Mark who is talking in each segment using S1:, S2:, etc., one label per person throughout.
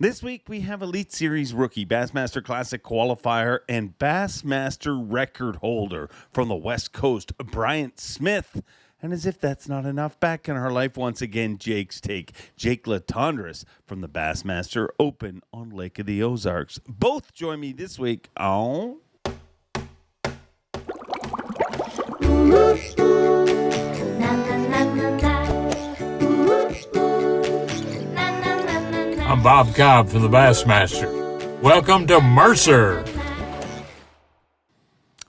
S1: This week we have Elite Series rookie, Bassmaster Classic qualifier, and Bassmaster record holder from the West Coast, Bryant Smith. And as if that's not enough, back in our life once again, Jake's take. Jake Latendresse from the Bassmaster Open on Lake of the Ozarks. Both join me this week on...
S2: I'm Bob Cobb from the Bassmaster. Welcome to Mercer.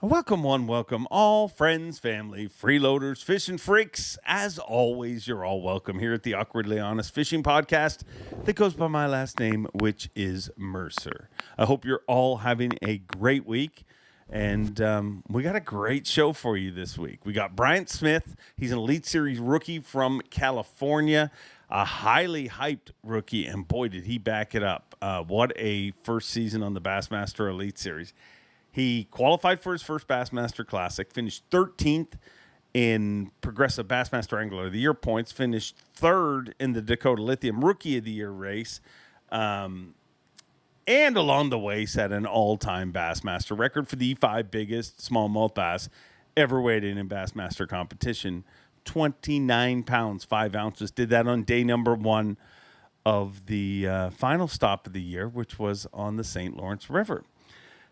S1: Welcome one, welcome all, friends, family, freeloaders, fishing freaks. As always, you're all welcome here at the Awkwardly Honest Fishing Podcast that goes by my last name, which is Mercer. I hope you're all having a great week. And we got a great show for you this week. We got Bryant Smith. He's an Elite Series rookie from California, a highly hyped rookie, and boy, did he back it up. What a first season on the Bassmaster Elite Series. He qualified for his first Bassmaster Classic, finished 13th in Progressive Bassmaster Angler of the Year points, finished 3rd in the Dakota Lithium Rookie of the Year race, and along the way set an all-time Bassmaster record for the 5 biggest smallmouth bass ever weighed in Bassmaster competition. 29 pounds, 5 ounces. Did that on day number 1 of the final stop of the year, which was on the St. Lawrence River.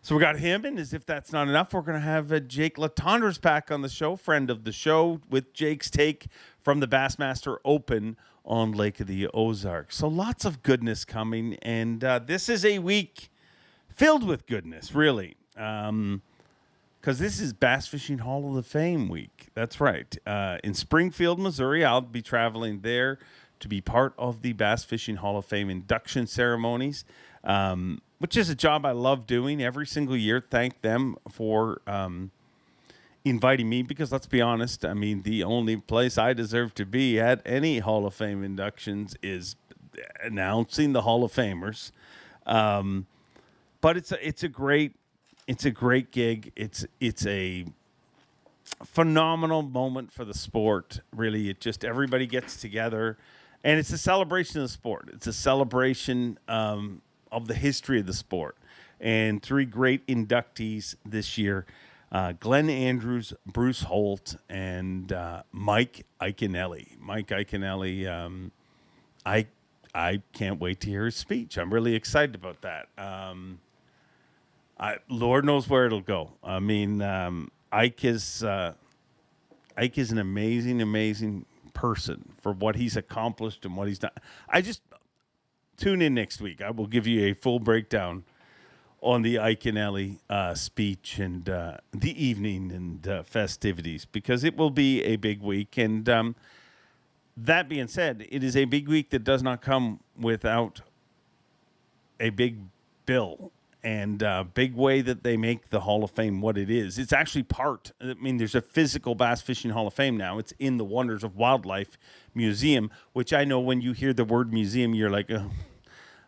S1: So we got him, and as if that's not enough, we're going to have Jake Latendresse back on the show, friend of the show, with Jake's take from the Bassmaster Open on Lake of the Ozarks. So lots of goodness coming, and this is a week filled with goodness, really, because this is Bass Fishing Hall of Fame week. That's right. In Springfield, Missouri, I'll be traveling there to be part of the Bass Fishing Hall of Fame induction ceremonies, which is a job I love doing every single year. Thank them for inviting me, because let's be honest, I mean, the only place I deserve to be at any Hall of Fame inductions is announcing the Hall of Famers. But it's a great gig. It's a phenomenal moment for the sport. Really, it just everybody gets together, and it's a celebration of the sport. It's a celebration of the history of the sport, and 3 great inductees this year. Glenn Andrews, Bruce Holt, and Mike Iaconelli. Mike Iaconelli, I can't wait to hear his speech. I'm really excited about that. Lord knows where it'll go. I mean, Ike is an amazing person for what he's accomplished and what he's done. I just tune in next week. I will give you a full breakdown on the Iaconelli speech and the evening and festivities, because it will be a big week. And that being said, it is a big week that does not come without a big bill and big way that they make the Hall of Fame what it is. It's actually there's a physical Bass Fishing Hall of Fame now. It's in the Wonders of Wildlife Museum, which I know when you hear the word museum, you're like, oh,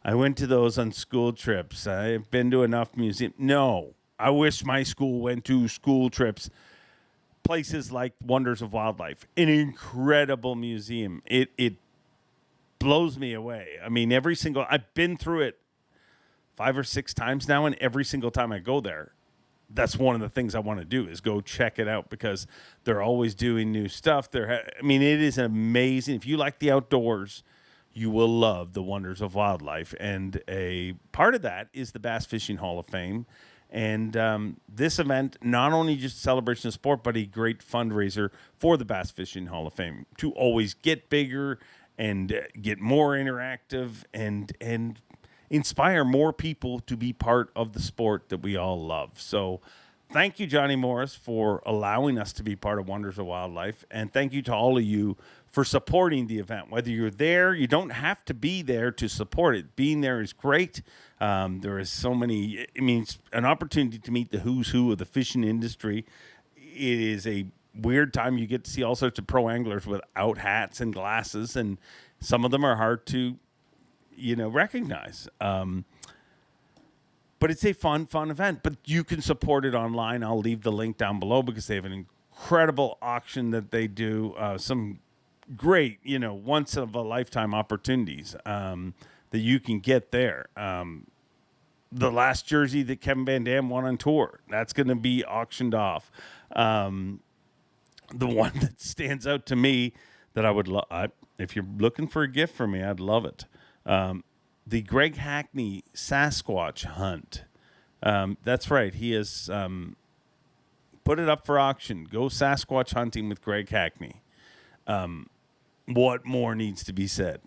S1: I went to those on school trips. I've been to enough museums. No, I wish my school went to school trips. Places like Wonders of Wildlife, an incredible museum. It blows me away. I mean, I've been through it 5 or 6 times now, and every single time I go there, that's one of the things I want to do is go check it out, because they're always doing new stuff. It is amazing. If you like the outdoors, you will love the Wonders of Wildlife, and a part of that is the Bass Fishing Hall of Fame. And this event, not only just a celebration of sport, but a great fundraiser for the Bass Fishing Hall of Fame to always get bigger and get more interactive and inspire more people to be part of the sport that we all love. So thank you, Johnny Morris, for allowing us to be part of Wonders of Wildlife. And thank you to all of you for supporting the event. Whether you're there, you don't have to be there to support it. Being there is great. There is so many, it's an opportunity to meet the who's who of the fishing industry. It is a weird time. You get to see all sorts of pro anglers without hats and glasses, and some of them are hard to, recognize. But it's a fun event. But you can support it online. I'll leave the link down below, because they have an incredible auction that they do. Some great, once of a lifetime opportunities. that you can get there. The last jersey that Kevin Van Dam won on tour, that's going to be auctioned off. The one that stands out to me that I would love, if you're looking for a gift for me, I'd love it. The Greg Hackney Sasquatch hunt. That's right. He has put it up for auction. Go Sasquatch hunting with Greg Hackney. What more needs to be said?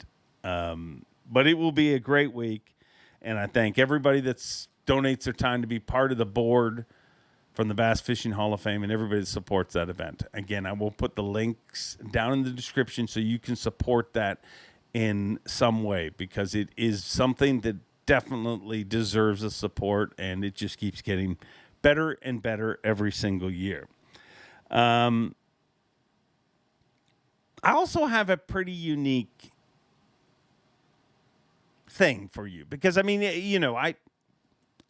S1: But it will be a great week. And I thank everybody that donates their time to be part of the board from the Bass Fishing Hall of Fame and everybody that supports that event. Again, I will put the links down in the description so you can support that in some way, because it is something that definitely deserves a support, and it just keeps getting better and better every single year. I also have a pretty unique thing for you, because I mean, you know, I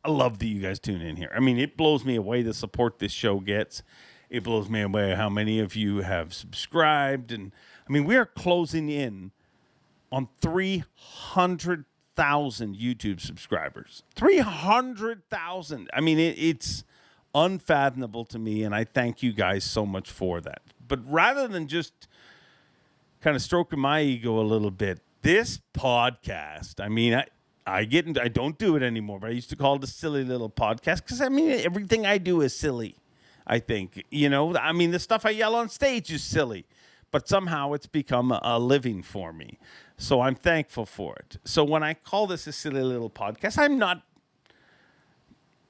S1: love that you guys tune in here. I mean, it blows me away the support this show gets. It blows me away how many of you have subscribed, and I mean, we are closing in on 300,000 YouTube subscribers. 300,000. I mean, it's unfathomable to me, and I thank you guys so much for that. But rather than just kind of stroking my ego a little bit, this podcast, I mean, I don't do it anymore, but I used to call it a silly little podcast, because I mean, everything I do is silly, I think. You know, I mean, the stuff I yell on stage is silly, but somehow it's become a living for me. So I'm thankful for it. So when I call this a silly little podcast, I'm not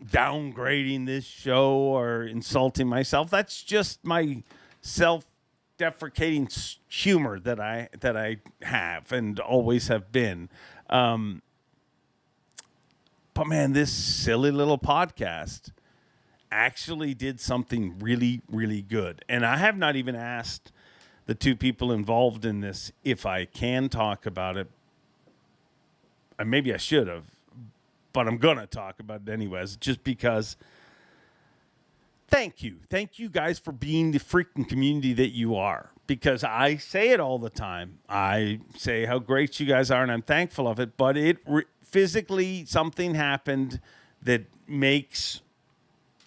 S1: downgrading this show or insulting myself. That's just my self-deprecating humor that I have and always have been. But man, this silly little podcast actually did something really, really good. And I have not even asked the two people involved in this if I can talk about it. And maybe I should have, but I'm going to talk about it anyways, just because. Thank you. Thank you guys for being the freaking community that you are, because I say it all the time. I say how great you guys are, and I'm thankful of it, but physically something happened that makes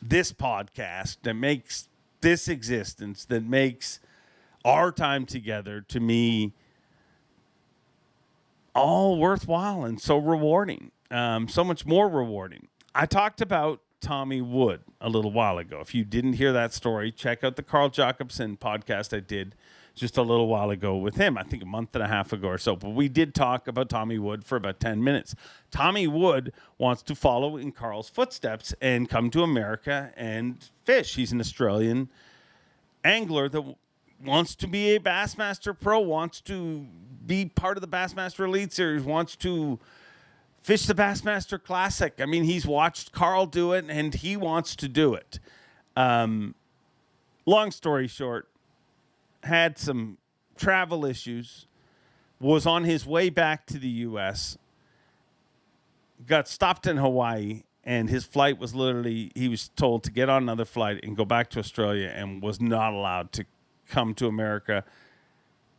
S1: this podcast, that makes this existence, that makes our time together, to me, all worthwhile and so rewarding, so much more rewarding. I talked about Tommy Wood a little while ago. If you didn't hear that story, check out the Carl Jacobson podcast I did just a little while ago with him, I think a month and a half ago or so. But we did talk about Tommy Wood for about 10 minutes. Tommy Wood wants to follow in Carl's footsteps and come to America and fish. He's an Australian angler that wants to be a Bassmaster Pro, wants to be part of the Bassmaster Elite Series, wants to fish the Bassmaster Classic. I mean, he's watched Carl do it, and he wants to do it. Long story short, had some travel issues, was on his way back to the U.S., got stopped in Hawaii, and his flight was literally, he was told to get on another flight and go back to Australia, and was not allowed to come to America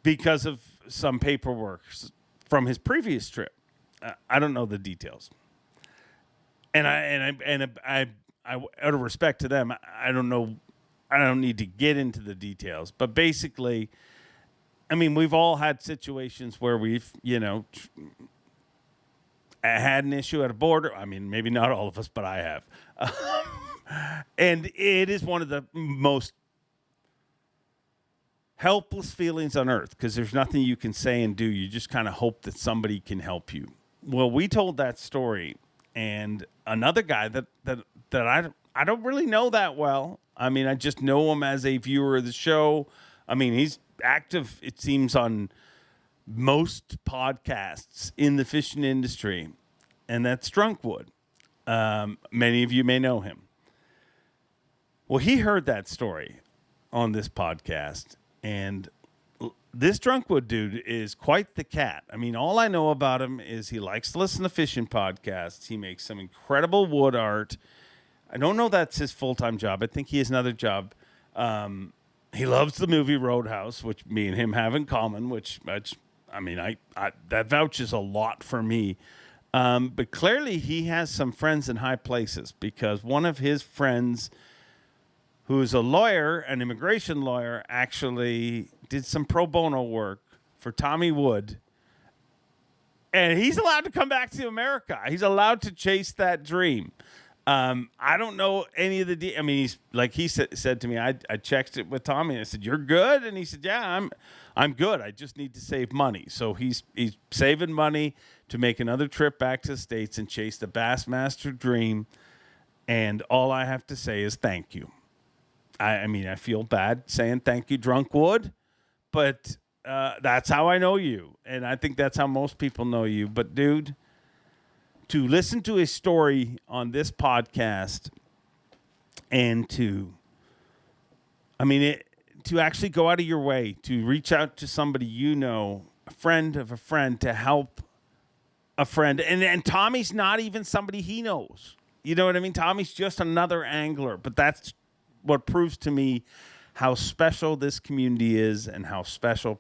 S1: because of some paperwork from his previous trip. I don't know the details, and I out of respect to them, I don't know. I don't need to get into the details, but basically, I mean, we've all had situations where we've, you know, had an issue at a border. I mean, maybe not all of us, but I have, and it is one of the most helpless feelings on earth, because there's nothing you can say and do. You just kind of hope that somebody can help you. Well, we told that story, and another guy that I don't really know that well. I mean, I just know him as a viewer of the show. I mean, he's active, it seems, on most podcasts in the fishing industry, and that's Drunkwood. Many of you may know him. Well, he heard that story on this podcast, and this Drunkwood dude is quite the cat. I mean, all I know about him is he likes to listen to fishing podcasts. He makes some incredible wood art. I don't know that's his full-time job. I think he has another job. He loves the movie Roadhouse, which me and him have in common, which I mean, I that vouches a lot for me. But clearly he has some friends in high places, because one of his friends, who's a lawyer, an immigration lawyer, actually did some pro bono work for Tommy Wood. And he's allowed to come back to America. He's allowed to chase that dream. I don't know any of the. I mean, he's like he said to me. I checked it with Tommy, and I said, "You're good," and he said, "Yeah, I'm good. I just need to save money." So he's saving money to make another trip back to the States and chase the Bassmaster dream. And all I have to say is thank you. I mean, I feel bad saying thank you, Drunk Wood, but that's how I know you, and I think that's how most people know you. But dude, to listen to a story on this podcast and to actually go out of your way to reach out to somebody, a friend of a friend, to help a friend. And Tommy's not even somebody he knows. You know what I mean? Tommy's just another angler, but that's what proves to me how special this community is and how special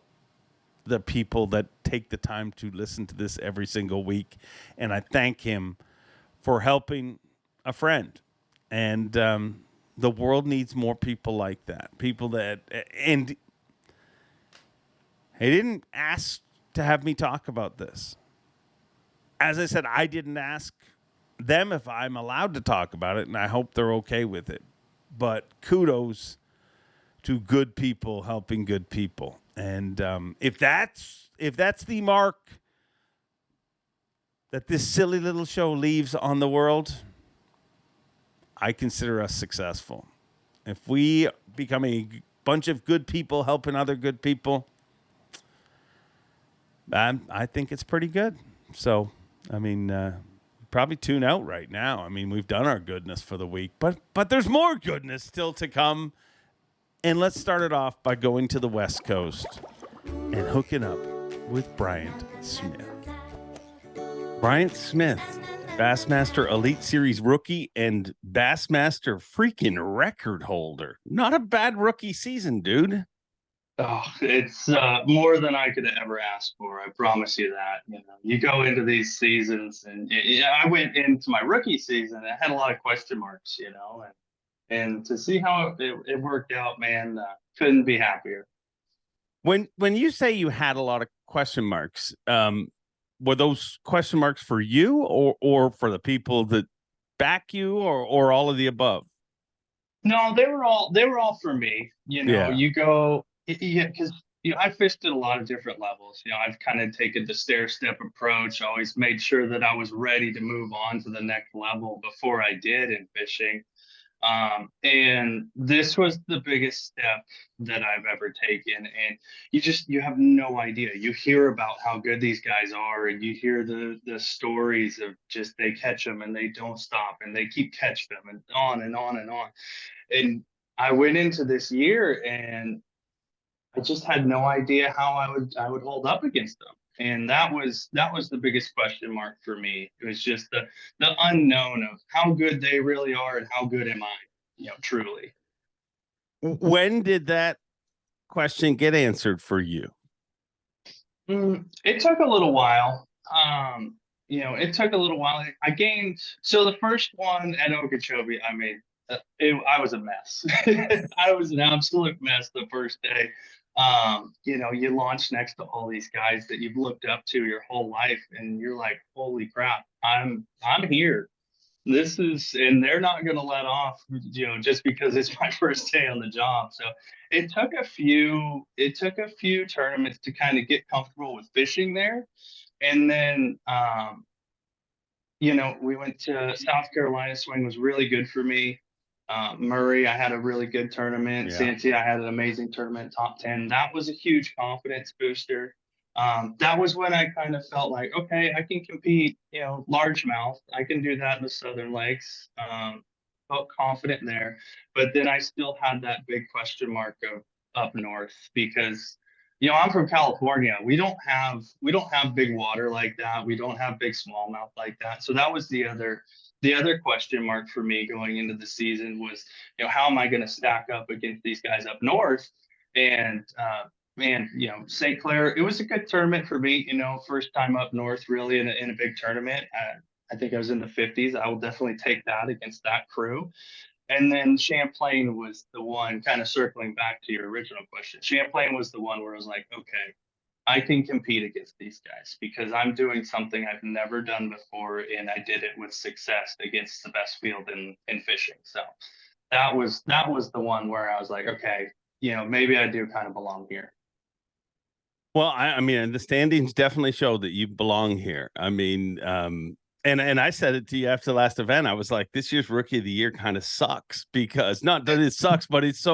S1: the people that take the time to listen to this every single week. And I thank him for helping a friend. And the world needs more people like that. People that, and he didn't ask to have me talk about this. As I said, I didn't ask them if I'm allowed to talk about it, and I hope they're okay with it. But kudos to good people helping good people. And if that's the mark that this silly little show leaves on the world, I consider us successful. If we become a bunch of good people helping other good people, I think it's pretty good. So, I mean, probably tune out right now. I mean, we've done our goodness for the week, but there's more goodness still to come. And let's start it off by going to the West Coast and hooking up with Bryant Smith. Bryant Smith, Bassmaster Elite Series rookie and Bassmaster freaking record holder. Not a bad rookie season, dude.
S3: Oh, it's more than I could ever ask for. I promise you that. You go into these seasons, and I went into my rookie season. And I had a lot of question marks, and to see how it worked out, man, couldn't be happier.
S1: When you say you had a lot of question marks, were those question marks for you or for the people that back you, or all of the above?
S3: No, they were all for me. You go, yeah, because I fished at a lot of different levels. I've kind of taken the stair step approach. Always made sure that I was ready to move on to the next level before I did in fishing. And this was the biggest step that I've ever taken. And you have no idea. You hear about how good these guys are, and you hear the stories of just they catch them and they don't stop and they keep catching them and on and on and on. And I went into this year and I just had no idea how I would hold up against them. And that was the biggest question mark for me. It was just the unknown of how good they really are and how good am I, truly.
S1: When did that question get answered for you?
S3: It took a little while. It took a little while. I gained, so the first one at Okeechobee, I made, I was a mess. I was an absolute mess the first day. You launch next to all these guys that you've looked up to your whole life, and you're like, holy crap, I'm here. This is, and they're not going to let off, just because it's my first day on the job. So it took a few tournaments to kind of get comfortable with fishing there. And then, we went to South Carolina. Swing was really good for me. Murray, I had a really good tournament. Yeah. Santy, I had an amazing tournament, top 10. That was a huge confidence booster. That was when I kind of felt like, okay, I can compete, largemouth. I can do that in the Southern Lakes. Felt confident there. But then I still had that big question mark of up north because, I'm from California. We don't have big water like that. We don't have big smallmouth like that. So that was the other question mark for me going into the season was, how am I going to stack up against these guys up north? And man, St. Clair, it was a good tournament for me, first time up north really in a big tournament. I think I was in the 50s. I will definitely take that against that crew. And then Champlain was the one, kind of circling back to your original question. Champlain was the one where I was like, okay, I can compete against these guys because I'm doing something I've never done before, and I did it with success against the best field in fishing. So that was the one where I was like, okay, maybe I do kind of belong here.
S1: Well, I mean, the standings definitely show that you belong here. I mean, and I said it to you after the last event. I was like, this year's Rookie of the Year kind of sucks because not that it sucks, but it's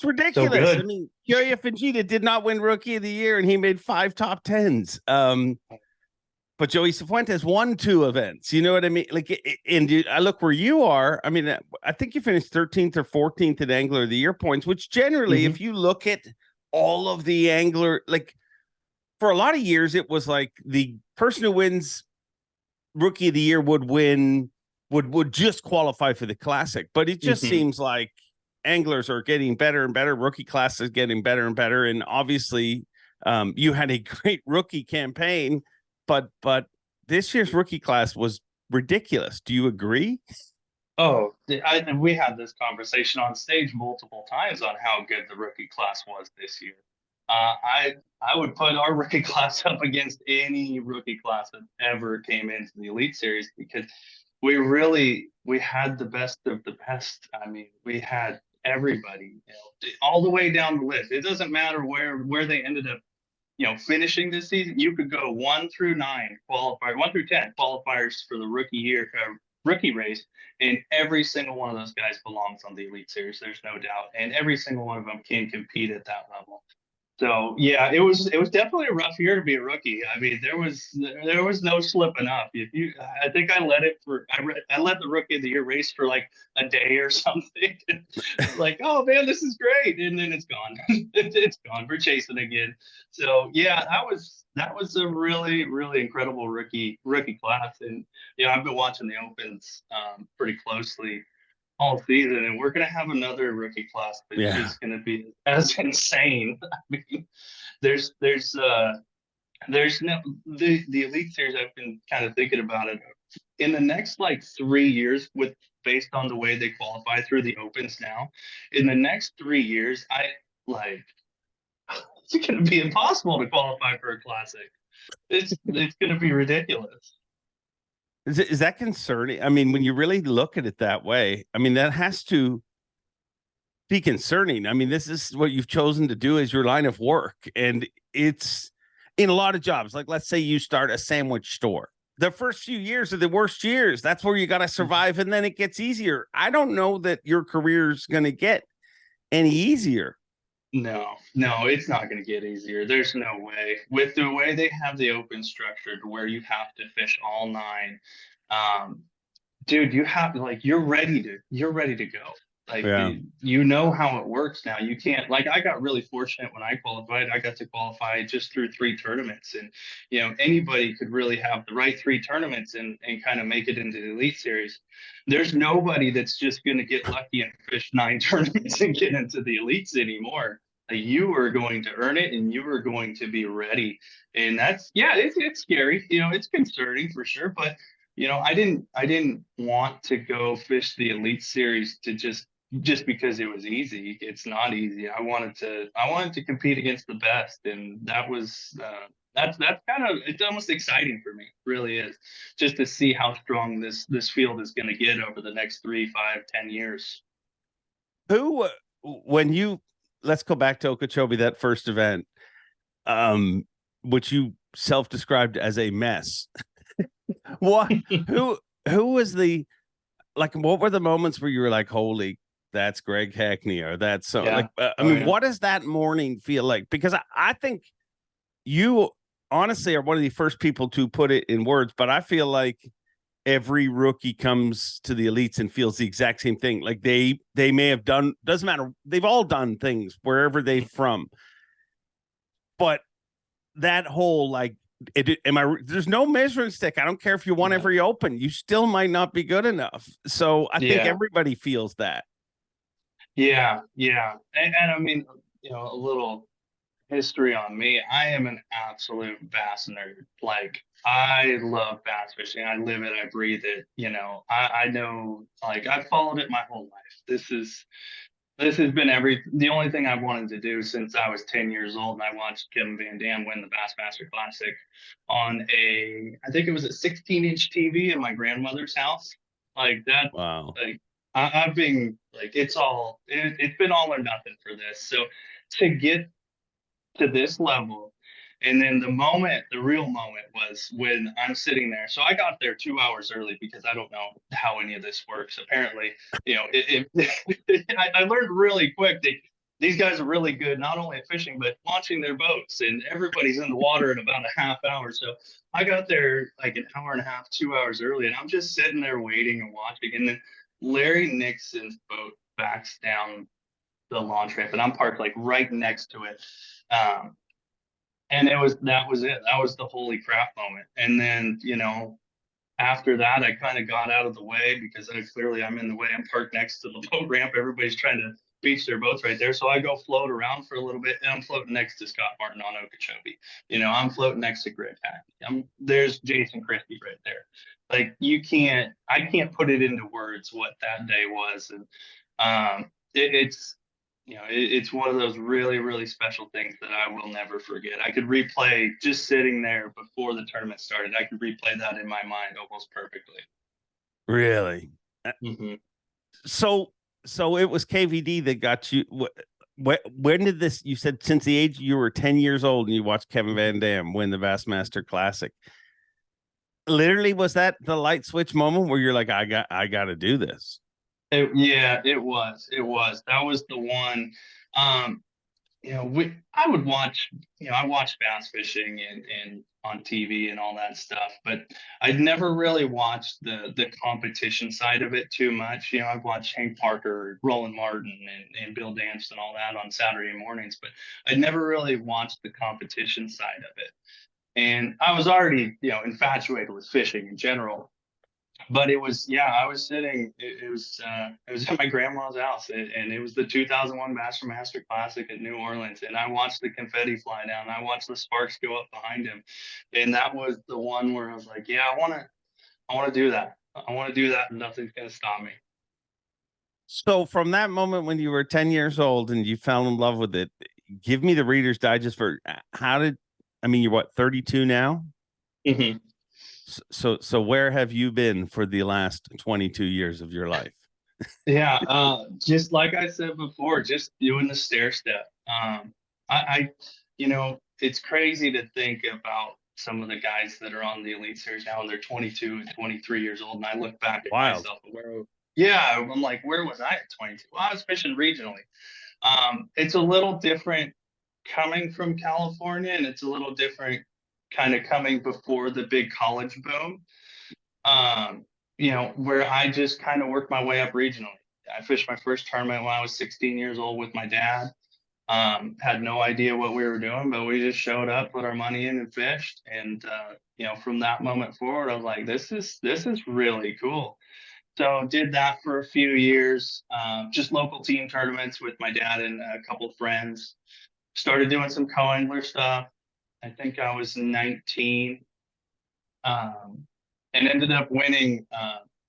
S1: ridiculous.
S3: So
S1: I mean, Curia Fujita did not win Rookie of the Year, and he made 5 top 10s. But Joey Cifuentes won 2 events. You know what I mean? Like, and I look where you are. I mean, I think you finished 13th or 14th at Angler of the Year points, which generally, if you look at all of the angler, like for a lot of years, it was like the person who wins Rookie of the Year would just qualify for the Classic. But it just seems like anglers are getting better and better. Rookie class is getting better and better. And obviously, you had a great rookie campaign. But this year's rookie class was ridiculous. Do you agree?
S3: Oh, we had this conversation on stage multiple times on how good the rookie class was this year. I would put our rookie class up against any rookie class that ever came into the Elite Series because we had the best of the best. I mean, we had everybody, all the way down the list. It doesn't matter where they ended up finishing this season. You could go 1 through 10 qualifiers for the rookie race, and every single one of those guys belongs on the Elite Series. There's no doubt, and every single one of them can compete at that level. So yeah, it was definitely a rough year to be a rookie. I mean, there was no slipping up. I think I let the Rookie of the Year race for like a day or something. Like, oh man, this is great, and then it's gone. It's gone. We're chasing again. So yeah, that was a really really incredible rookie class, and I've been watching the Opens pretty closely all season, and we're going to have another rookie class that is going to be as insane. I mean, there's no the Elite Series. I've been kind of thinking about it in the next like 3 years, with based on the way they qualify through the Opens now. In the next 3 years, it's going to be impossible to qualify for a Classic. It's going to be ridiculous.
S1: Is that concerning? I mean, when you really look at it that way, I mean, that has to be concerning. I mean, this is what you've chosen to do as your line of work. And it's in a lot of jobs. Like, let's say you start a sandwich store. The first few years are the worst years. That's where you got to survive. And then it gets easier. I don't know that your career's going to get any easier.
S3: No, it's not going to get easier. There's no way. With the way they have the Open structured, where you have to fish all 9, dude, you have to you're ready to go. Like, you know how it works now. You can't, like, I got really fortunate when I qualified. I got to qualify just through 3 tournaments, and anybody could really have the right 3 tournaments and kind of make it into the Elite Series. There's nobody that's just going to get lucky and fish 9 tournaments and get into the elites anymore. You are going to earn it, and you are going to be ready. And that's, it's scary. It's concerning for sure. But I didn't want to go fish the Elite Series to just because it was easy. It's not easy. I wanted to compete against the best, and that was that's kind of, it's almost exciting for me. It really is, just to see how strong this field is going to get over the next 3, 5, 10 years.
S1: Let's go back to Okeechobee, that first event, which you self-described as a mess. Who was what were the moments where you were like, holy, that's Greg Hackney, or that's so what does that morning feel like? Because I think you honestly are one of the first people to put it in words, but I feel like every rookie comes to the elites and feels the exact same thing. Like they may have done, doesn't matter. They've all done things wherever they're from, but that whole, there's no measuring stick. I don't care if you won every Open, you still might not be good enough. So I think everybody feels that.
S3: Yeah. And I mean, a little history on me. I am an absolute bass nerd. Like, I love bass fishing. I live it. I breathe it. I know, like, I've followed it my whole life. This has been the only thing I've wanted to do since I was 10 years old. And I watched Kevin Van Dam win the Bassmaster Classic on I think it was a 16-inch TV in my grandmother's house. Like that,
S1: Wow.
S3: like I've been like, it's been all or nothing for this. So to get to this level. And then the real moment was when I'm sitting there. So I got there 2 hours early because I don't know how any of this works. Apparently, I learned really quick that these guys are really good, not only at fishing, but launching their boats, and everybody's in the water in about a half hour. So I got there like an hour and a half, 2 hours early, and I'm just sitting there waiting and watching. And then Larry Nixon's boat backs down the launch ramp, and I'm parked like right next to it. And that was it. That was the holy crap moment. And then, after that, I kind of got out of the way because I'm in the way. I'm parked next to the boat ramp. Everybody's trying to beach their boats right there. So I go float around for a little bit, and I'm floating next to Scott Martin on Okeechobee. I'm floating next to Greg Hackney. There's Jason Christie right there. Like, I can't put it into words what that day was. And it's one of those really, really special things that I will never forget. I could replay just sitting there before the tournament started. I could replay that in my mind almost perfectly.
S1: Really?
S3: Mm-hmm.
S1: So it was KVD that got you. When did this? You said since the age you were 10 years old and you watched Kevin Van Dam win the Bassmaster Classic. Literally, was that the light switch moment where you're like, I got to do this?
S3: It was. That was the one. I would watch. I watched bass fishing and on TV and all that stuff, but I'd never really watched the competition side of it too much. I've watched Hank Parker, Roland Martin, and Bill Dance and all that on Saturday mornings, but I'd never really watched the competition side of it. And I was already, infatuated with fishing in general. But it was, I was sitting, it was at my grandma's house, and it was the 2001 Bassmaster Classic at New Orleans. And I watched the confetti fly down. I watched the sparks go up behind him. And that was the one where I was like, I want to do that. I want to do that, and nothing's going to stop me.
S1: So from that moment when you were 10 years old and you fell in love with it, give me the Reader's Digest for you're what, 32 now?
S3: Mm-hmm.
S1: So where have you been for the last 22 years of your life?
S3: Just like I said before, just doing the stair step. It's crazy to think about some of the guys that are on the Elite Series now, and they're 22 and 23 years old. And I look back at myself, I'm like, where was I at 22? Well, I was fishing regionally. It's a little different coming from California, and it's a little different kind of coming before the big college boom, where I just kind of worked my way up regionally. I fished my first tournament when I was 16 years old with my dad. Had no idea what we were doing, but we just showed up, put our money in, and fished. And from that moment forward, I was like, this is really cool. So did that for a few years, just local team tournaments with my dad and a couple of friends. Started doing some co-angler stuff. I think I was 19, and ended up winning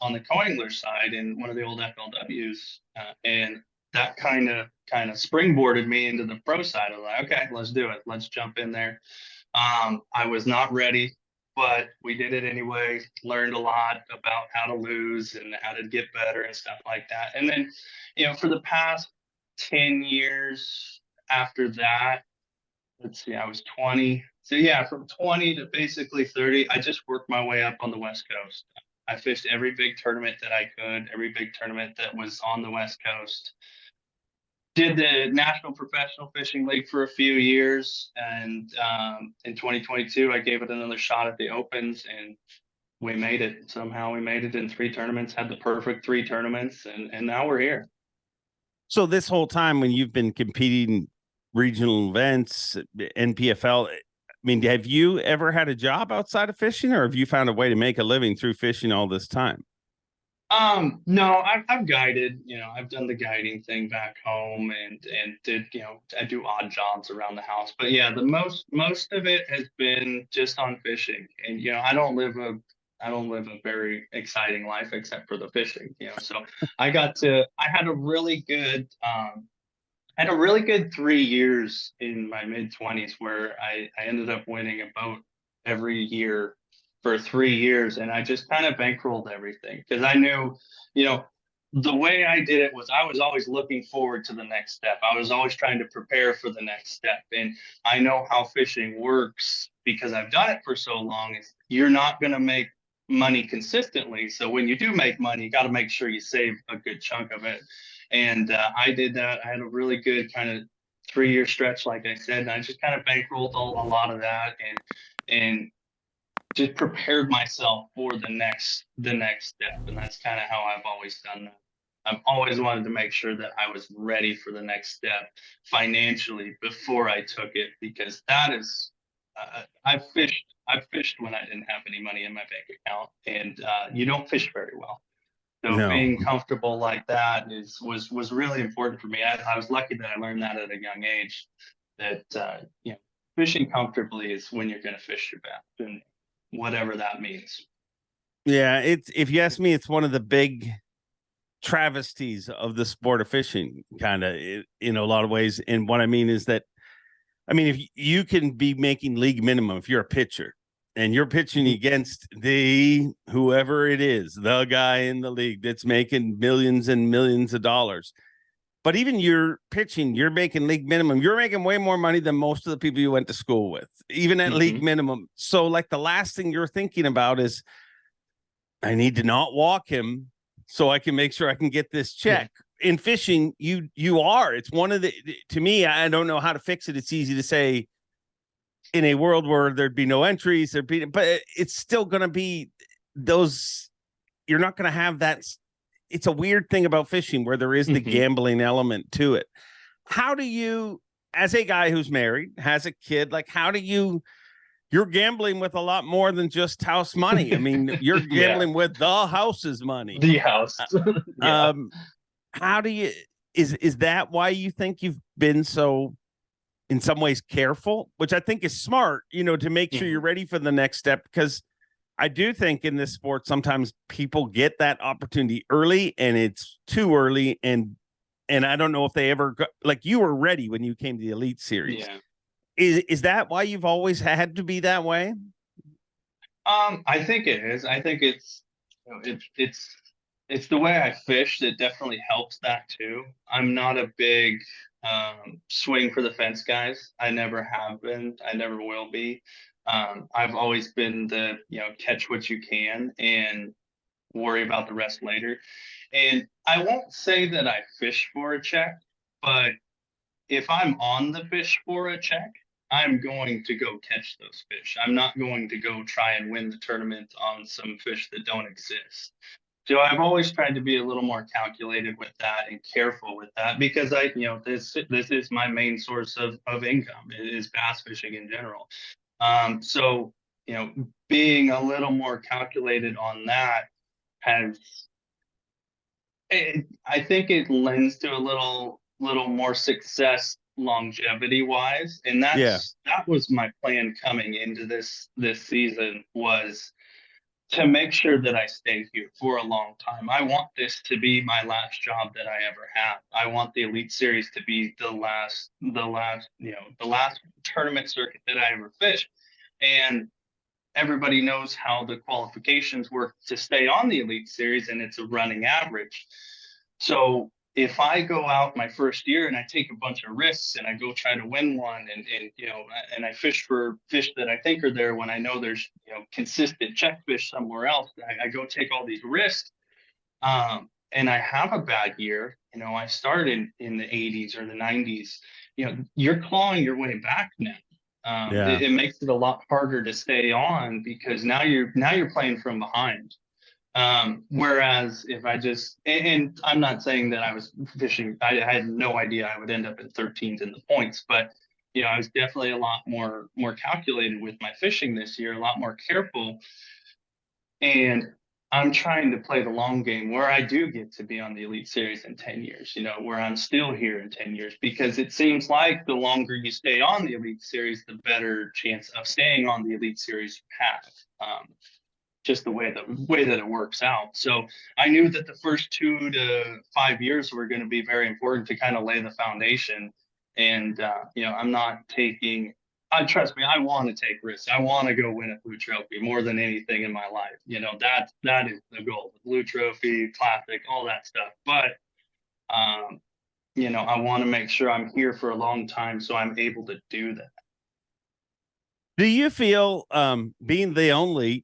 S3: on the co-angler side in one of the old FLWs, and that kind of springboarded me into the pro side. I was like, okay, let's do it. Let's jump in there. I was not ready, but we did it anyway. Learned a lot about how to lose and how to get better and stuff like that. And then, for the past 10 years after that, let's see, I was 20. So from 20 to basically 30, I just worked my way up on the West Coast. I fished every big tournament that I could, every big tournament that was on the West Coast. Did the National Professional Fishing League for a few years. And in 2022, I gave it another shot at the Opens, and we made it. Somehow we made it in 3 tournaments, had the perfect 3 tournaments, and now we're here.
S1: So this whole time when you've been competing regional events, NPFL, have you ever had a job outside of fishing, or have you found a way to make a living through fishing all this time?
S3: No, I've guided, I've done the guiding thing back home and did, I do odd jobs around the house. But yeah, the most of it has been just on fishing. And I don't live a very exciting life except for the fishing, So I had a really good I had a really good 3 years in my mid-20s where I ended up winning a boat every year for 3 years. And I just kind of bankrolled everything because I knew, you know, the way I did it was I was always looking forward to the next step. I was always trying to prepare for the next step. And I know how fishing works because I've done it for so long. Is you're not going to make money consistently. So when you do make money, you got to make sure you save a good chunk of it. And I did that. I had a really good kind of 3 year stretch, like I said, and I just kind of bankrolled a lot of that and just prepared myself for the next step. And that's kind of how I've always done that. I've always wanted to make sure that I was ready for the next step financially before I took it, because that is, I've fished when I didn't have any money in my bank account, and you don't fish very well. So
S1: No.
S3: being comfortable like that was really important for me. I was lucky that I learned that at a young age. That fishing comfortably is when you're going to fish your best, and whatever that means.
S1: Yeah, it's, if you ask me, it's one of the big travesties of the sport of fishing, kind of, in a lot of ways. And what I mean is that, I mean, if you can be making league minimum if you're a pitcher and you're pitching against the whoever it is, the guy in the league that's making millions and millions of dollars. But even you're pitching, you're making league minimum. You're making way more money than most of the people you went to school with, even at league minimum. So, like, the last thing you're thinking about is, I need to not walk him so I can make sure I can get this check. In fishing, you are. It's one of the, to me, I don't know how to fix it. It's easy to say in a world where there'd be no entries, but it's still going to be those. You're not going to have that. It's a weird thing about fishing where there is the gambling element to it. How do you, as a guy who's married, has a kid, like, how do you're gambling with a lot more than just house money. I mean, you're gambling with the house's money.
S3: The house.
S1: How do you, is that why you think you've been so, in some ways, careful, which I think is smart, to make sure you're ready for the next step? Because I do think in this sport, sometimes people get that opportunity early and it's too early. And I don't know if they ever got, like, you were ready when you came to the Elite Series.
S3: Yeah.
S1: Is that why you've always had to be that way?
S3: I think it is. I think it's the way I fish that definitely helps that too. I'm not a big swing for the fence guys. I never have been. I never will be. I've always been the, catch what you can and worry about the rest later. And I won't say that I fish for a check, but if I'm on the fish for a check, I'm going to go catch those fish. I'm not going to go try and win the tournament on some fish that don't exist. So I've always tried to be a little more calculated with that and careful with that, because this is my main source of income. It is bass fishing in general. So being a little more calculated on that has, I think it lends to a little more success longevity wise, and that was my plan coming into this season, was to make sure that I stay here for a long time. I want this to be my last job that I ever have. I want the Elite Series to be the last tournament circuit that I ever fish. And everybody knows how the qualifications work to stay on the Elite Series, and it's a running average. So if I go out my first year and I take a bunch of risks and I go try to win one, and I fish for fish that I think are there when I know there's consistent check fish somewhere else, I go take all these risks, and I have a bad year. I started in the 80s or the 90s. You're clawing your way back now. It makes it a lot harder to stay on, because now you're playing from behind. Whereas if I just, and I'm not saying that I was fishing, I had no idea I would end up in 13s in the points, but I was definitely a lot more calculated with my fishing this year, a lot more careful. And I'm trying to play the long game where I do get to be on the Elite Series in 10 years, where I'm still here in 10 years, because it seems like the longer you stay on the Elite Series, the better chance of staying on the Elite Series you have. Just the way that it works out. So I knew that the first 2 to 5 years were going to be very important to kind of lay the foundation. And I'm not taking. Trust me, I want to take risks. I want to go win a blue trophy more than anything in my life. That is the goal. The blue trophy, classic, all that stuff. But I want to make sure I'm here for a long time, so I'm able to do that.
S1: Do you feel being the only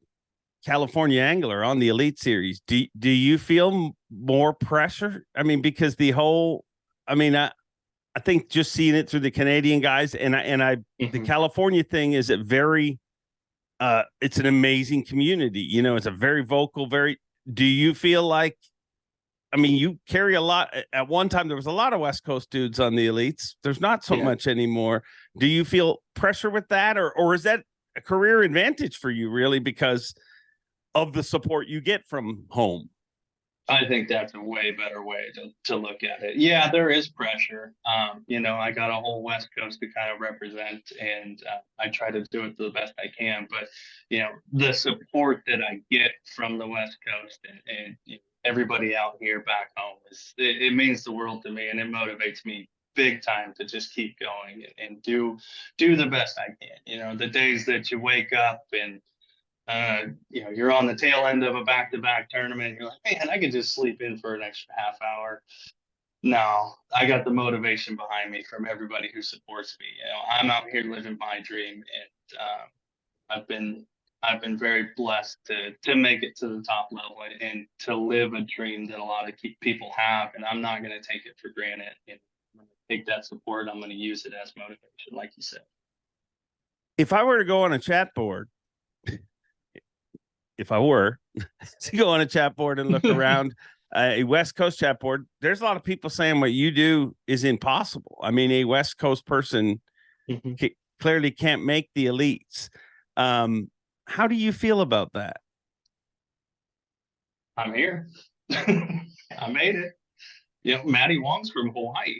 S1: California angler on the Elite Series, do you feel more pressure? I mean, because I think just seeing it through the Canadian guys the California thing is it's an amazing community. It's a very vocal, do you feel like, you carry a lot? At one time, there was a lot of West Coast dudes on the Elites. There's not so much anymore. Do you feel pressure with that, or is that a career advantage for you, really, because of the support you get from home?
S3: I think that's a way better way to look at it. Yeah, there is pressure. I got a whole West Coast to kind of represent, and I try to do it the best I can. But, the support that I get from the West Coast and everybody out here back home, it means the world to me, and it motivates me big time to just keep going and do the best I can. The days that you wake up and you're on the tail end of a back-to-back tournament. You're like, man, I could just sleep in for an extra half hour. No, I got the motivation behind me from everybody who supports me. I'm out here living my dream, and I've been very blessed to make it to the top level and to live a dream that a lot of people have. And I'm not going to take it for granted. And I'm going to take that support. I'm going to use it as motivation, like you said.
S1: If I were to go on a chat board, if I were to go on a chat board and look around a West Coast chat board, there's a lot of people saying what you do is impossible. A West Coast person clearly can't make the Elites. How do you feel about that?
S3: I'm here. I made it. Matty Wong's from Hawaii.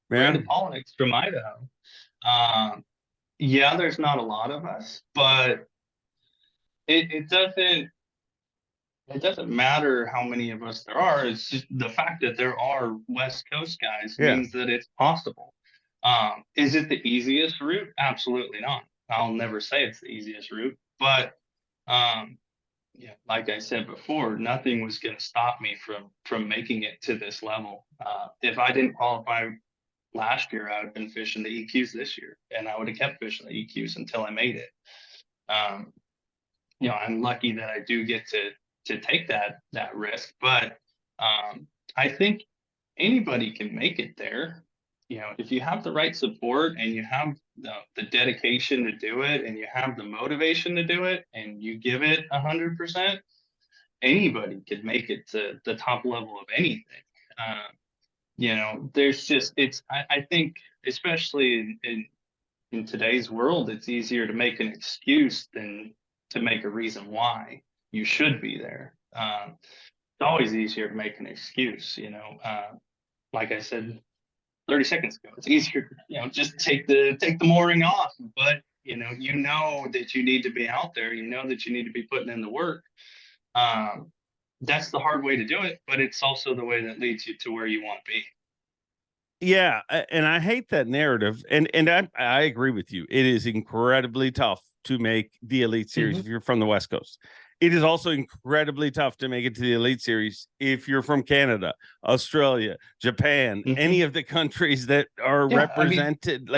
S3: Brandon Polnick's from Idaho. There's not a lot of us, but it doesn't matter how many of us there are. It's just the fact that there are West Coast guys means that it's possible. Is it the easiest route? Absolutely not. I'll never say it's the easiest route, but like I said before, nothing was going to stop me from making it to this level. If I didn't qualify last year, I would have been fishing the EQs this year, and I would have kept fishing the EQs until I made it. I'm lucky that I do get to take that risk, but I think anybody can make it there. If you have the right support and you have the dedication to do it, and you have the motivation to do it, and you give it 100%, anybody could make it to the top level of anything. There's just, I think, especially in today's world, it's easier to make an excuse than to make a reason why you should be there. It's always easier to make an excuse, like I said 30 seconds ago, it's easier, just take the mooring off, but that you need to be out there, that you need to be putting in the work. That's the hard way to do it, but it's also the way that leads you to where you want to be.
S1: Yeah, and I hate that narrative, and I agree with you. It is incredibly tough to make the Elite Series if you're from the West Coast. It is also incredibly tough to make it to the Elite Series if you're from Canada, Australia, Japan, any of the countries that are represented.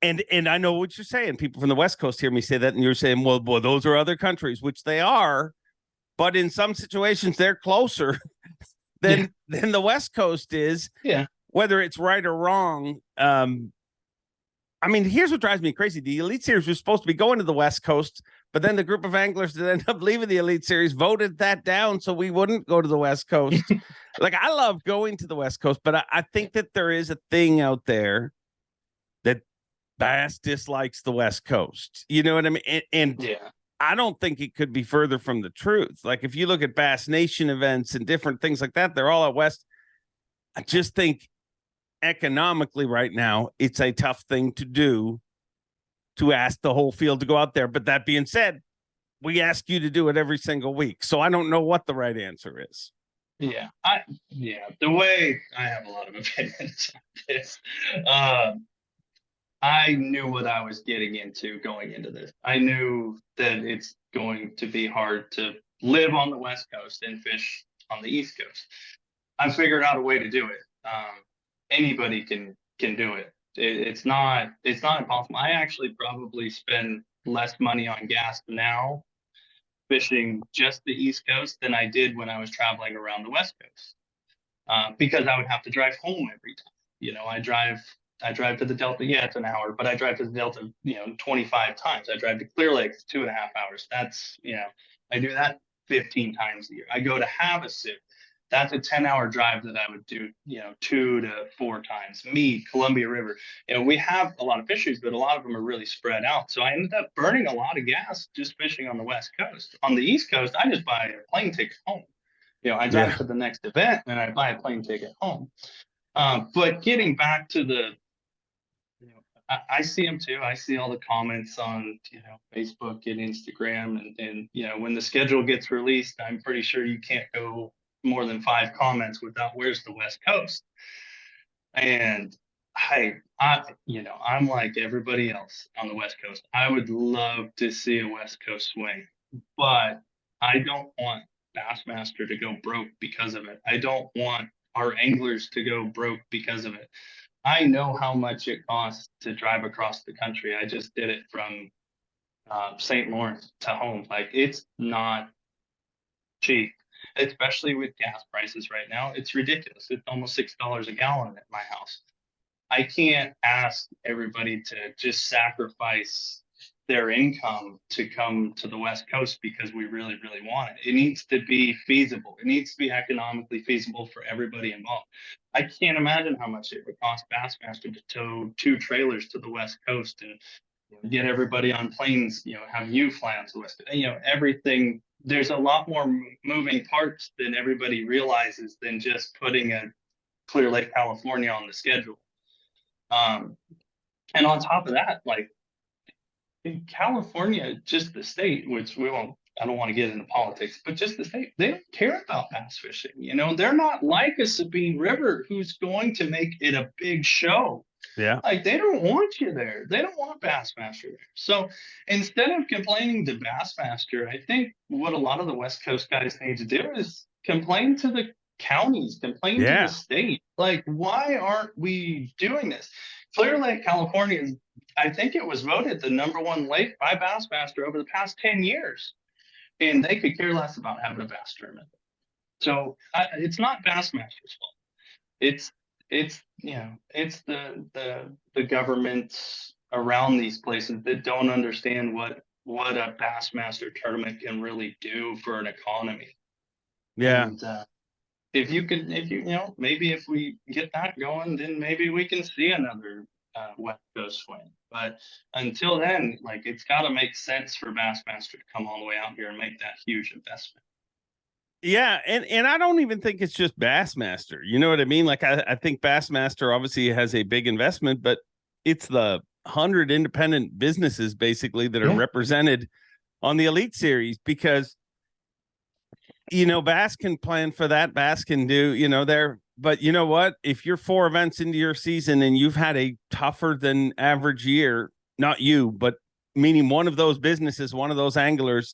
S1: And I know what you're saying. People from the West Coast hear me say that, and you're saying, well, those are other countries, which they are, but in some situations they're closer than the West Coast is. Yeah. Whether it's right or wrong. Here's what drives me crazy. The Elite Series was supposed to be going to the West Coast, but then the group of anglers that ended up leaving the Elite Series voted that down so we wouldn't go to the West Coast. I love going to the West Coast, but I think that there is a thing out there that Bass dislikes the West Coast. You know what I mean? And I don't think it could be further from the truth. Like if you look at Bass Nation events and different things like that, they're all out west. I just think economically right now, it's a tough thing to do to ask the whole field to go out there. But that being said, we ask you to do it every single week. So I don't know what the right answer is.
S3: Yeah. The way I have a lot of opinions on this. I knew what I was getting into going into this. I knew that it's going to be hard to live on the West Coast and fish on the East Coast. I figured out a way to do it. Anybody can do it. It's not impossible. I actually probably spend less money on gas now fishing just the East Coast than I did when I was traveling around the West Coast, because I would have to drive home every time. You know, I drive to the Delta. Yeah, it's an hour, but I drive to the Delta, 25 times. I drive to Clear Lake, 2.5 hours. That's, I do that 15 times a year. I go to Havasu. That's a 10-hour drive that I would do, 2 to 4 times. Mead, Columbia River. We have a lot of fisheries, but a lot of them are really spread out. So I ended up burning a lot of gas just fishing on the West Coast. On the East Coast, I just buy a plane ticket home. I drive to the next event and I buy a plane ticket home. But getting back to the, I see them too. I see all the comments on, Facebook and Instagram, and when the schedule gets released, I'm pretty sure you can't go more than 5 comments without "Where's the West Coast?" And I'm like everybody else on the West Coast. I would love to see a West Coast swing, but I don't want Bassmaster to go broke because of it. I don't want our anglers to go broke because of it. I know how much it costs to drive across the country. I just did it from St. Lawrence to home. Like, it's not cheap, especially with gas prices right now. It's ridiculous. It's almost $6 a gallon at my house. I can't ask everybody to just sacrifice their income to come to the West Coast because we really, really want it. It needs to be feasible. It needs to be economically feasible for everybody involved. I can't imagine how much it would cost Bassmaster to tow 2 trailers to the West Coast and get everybody on planes, have you fly out to the West Coast, everything. There's a lot more moving parts than everybody realizes than just putting a Clear Lake, California on the schedule. And on top of that, like, in California, just the state, which I don't want to get into politics, but just the state, they don't care about bass fishing. They're not like a Sabine River who's going to make it a big show.
S1: Yeah.
S3: Like, they don't want you there. They don't want Bassmaster there. So instead of complaining to Bassmaster, I think what a lot of the West Coast guys need to do is complain to the counties, complain to the state. Like, why aren't we doing this? Clear Lake, California, I think it was voted the #1 lake by Bassmaster over the past 10 years. And they could care less about having a bass tournament. So it's not Bassmaster's fault. It's the governments around these places that don't understand what a Bassmaster tournament can really do for an economy.
S1: Yeah.
S3: And maybe if we get that going, then maybe we can see another West Coast swing. But until then, like, it's got to make sense for Bassmaster to come all the way out here and make that huge investment.
S1: Yeah, and I don't even think it's just Bassmaster. You know what I mean? Like, I think Bassmaster obviously has a big investment, but it's the 100 independent businesses basically that are represented on the Elite Series, because Bass can plan for that. Bass can do, but you know what? If you're 4 events into your season and you've had a tougher than average year, not you, but meaning one of those businesses, one of those anglers,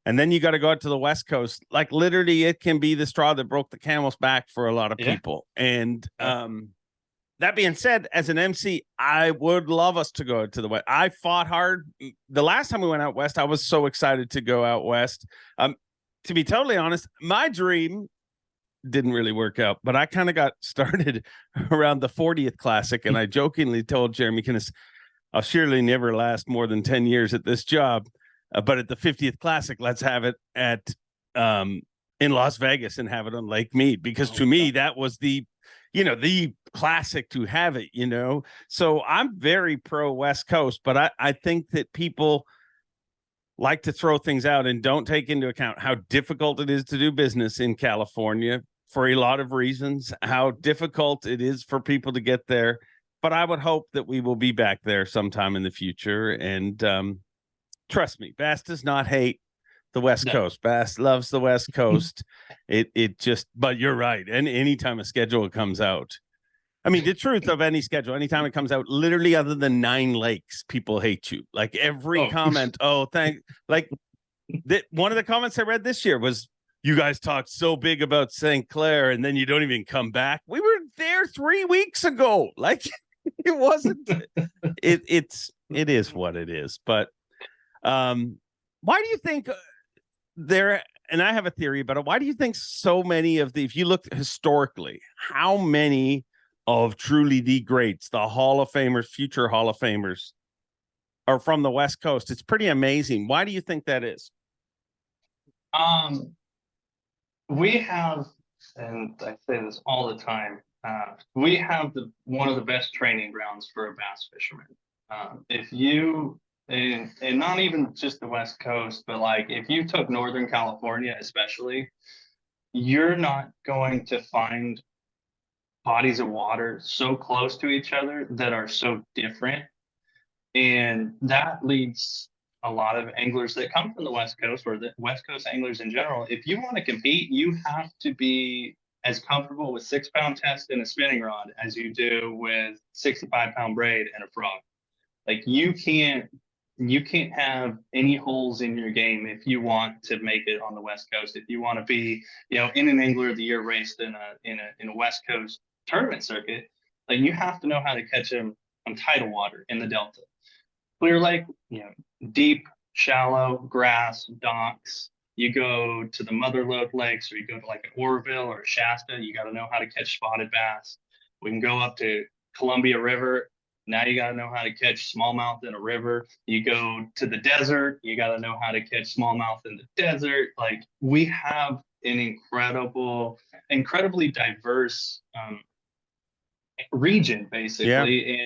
S1: and then you got to go out to the West Coast, like, literally it can be the straw that broke the camel's back for a lot of people. And that being said, as an MC, I would love us to go to the West. I fought hard. The last time we went out West, I was so excited to go out West. To be totally honest, my dream didn't really work out, but I kind of got started around the 40th Classic, and I jokingly told Jeremy Kinnis, I'll surely never last more than 10 years at this job, but at the 50th Classic, let's have it at in Las Vegas and have it on Lake Mead, because to me that was the classic to have it. So I'm very pro West Coast, but I think that people like to throw things out and don't take into account how difficult it is to do business in California for a lot of reasons, how difficult it is for people to get there. But I would hope that we will be back there sometime in the future. And trust me, Bass does not hate the West Coast. Bass loves the West Coast. It just, but you're right. And anytime a schedule comes out, I mean, the truth of any schedule, anytime it comes out, literally other than 9 lakes, people hate you. Like every comment, like one of the comments I read this year was, you guys talked so big about St. Clair and then you don't even come back. We were there 3 weeks ago. Like it wasn't, it is what it is. But why do you think there, and I have a theory about it, why do you think so many of if you look historically, how many of truly the greats, the Hall of Famers, future Hall of Famers are from the West Coast? It's pretty amazing. Why do you think that is?
S3: We have, and I say this all the time, we have one of the best training grounds for a bass fisherman. If you, and not even just the West Coast, but like if you took Northern California especially, you're not going to find bodies of water so close to each other that are so different. And that leads a lot of anglers that come from the West Coast, or the West Coast anglers in general. If you want to compete, you have to be as comfortable with 6-pound test and a spinning rod as you do with 65-pound braid and a frog. Like you can't have any holes in your game if you want to make it on the West Coast. If you want to be, in an Angler of the Year race in a West Coast tournament circuit, like you have to know how to catch them on tidal water in the Delta. Clear Lake, deep, shallow, grass, docks. You go to the Mother Lode Lakes, or you go to like an Oroville or a Shasta, you got to know how to catch spotted bass. We can go up to Columbia River. Now you got to know how to catch smallmouth in a river. You go to the desert, you got to know how to catch smallmouth in the desert. Like we have an incredibly diverse region, basically.
S1: Yeah.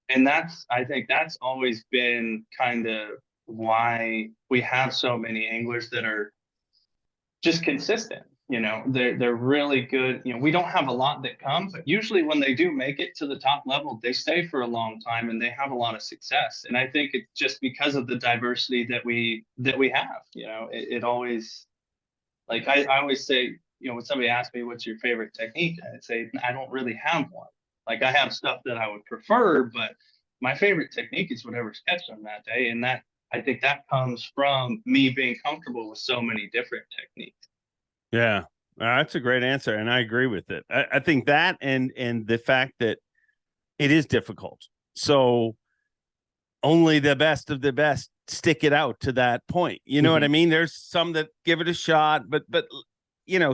S3: And I think that's always been kind of why we have so many anglers that are just consistent. They're really good. We don't have a lot that come, but usually when they do make it to the top level, they stay for a long time and they have a lot of success. And I think it's just because of the diversity that we have. It always, like I always say, when somebody asks me what's your favorite technique, I'd say I don't really have one. Like I have stuff that I would prefer, but my favorite technique is whatever's catched on that day. And I think that comes from me being comfortable with so many different techniques.
S1: Yeah, that's a great answer. And I agree with it. I think that and the fact that it is difficult. So only the best of the best stick it out to that point. You know what I mean? There's some that give it a shot, but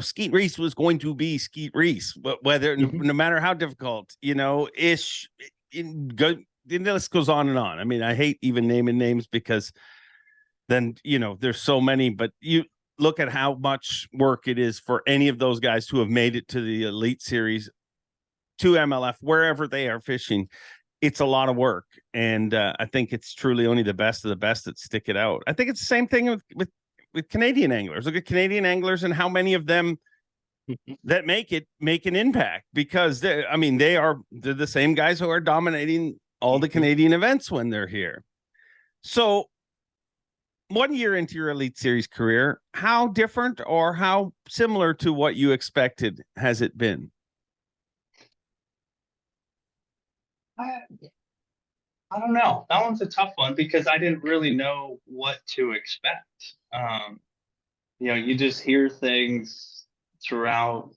S1: Skeet Reese was going to be Skeet Reese, but whether no matter how difficult, the list goes on and on. I mean, I hate even naming names because then there's so many, but you look at how much work it is for any of those guys who have made it to the Elite Series, to MLF, wherever they are fishing. It's a lot of work, and I think it's truly only the best of the best that stick it out. I think it's the same thing with Canadian anglers. Look at Canadian anglers and how many of them that make an impact, because they're the same guys who are dominating all the Canadian events when they're here. So 1 year into your Elite Series career, how different or how similar to what you expected has it been?
S3: I don't know. That one's a tough one because I didn't really know what to expect. You just hear things throughout,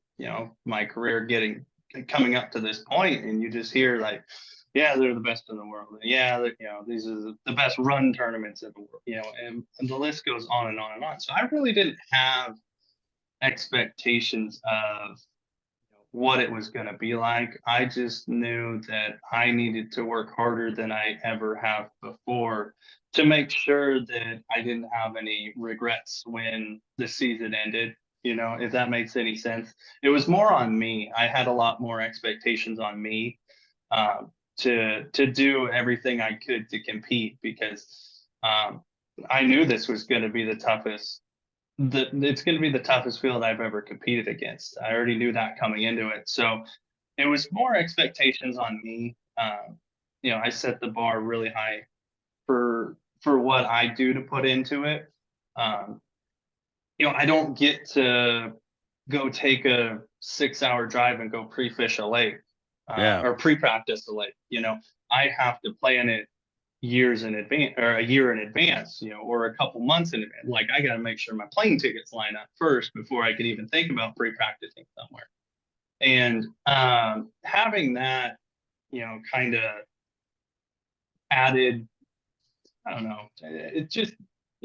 S3: my career coming up to this point, and you just hear like, yeah, they're the best in the world. Yeah, these are the best run tournaments in the world, and the list goes on and on and on. So I really didn't have expectations of what it was going to be like. I just knew that I needed to work harder than I ever have before to make sure that I didn't have any regrets when the season ended, if that makes any sense. It was more on me. I had a lot more expectations on me to do everything I could to compete, because I knew this was going to be the toughest. It's going to be the toughest field I've ever competed against. I already knew that coming into it, so it was more expectations on me. I set the bar really high for what I do to put into it. Um, I don't get to go take a 6-hour drive and go pre-fish a lake
S1: Yeah.
S3: or pre-practice a lake. I have to plan it years in advance or a year in advance, or a couple months in advance. Like I got to make sure my plane tickets line up first before I can even think about pre-practicing somewhere. And having that, kind of added, I don't know, it just,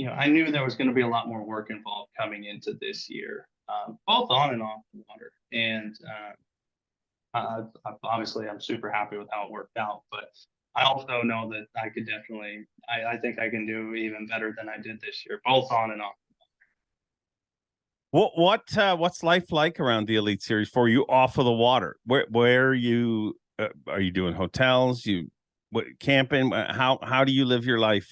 S3: I knew there was going to be a lot more work involved coming into this year, both on and off the water. And obviously, I'm super happy with how it worked out. But I also know that I could definitely, I think I can do even better than I did this year, both on and off.
S1: What's life like around the Elite Series for you off of the water? Where you are you doing hotels? Camping? How do you live your life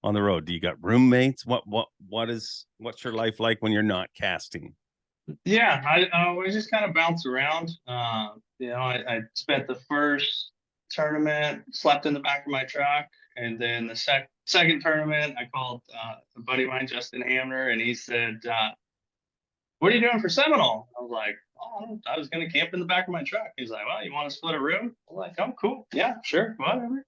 S1: on the road? Do you got roommates? What's your life like when you're not casting?
S3: Yeah, I just kind of bounce around. I spent the first tournament, slept in the back of my truck, and then the second tournament, I called a buddy of mine, Justin Hamner, and he said, "What are you doing for Seminole?" I was like, "Oh, I was going to camp in the back of my truck." He's like, "Well, you want to split a room?" I'm like, "Oh, cool. Yeah, sure. Whatever."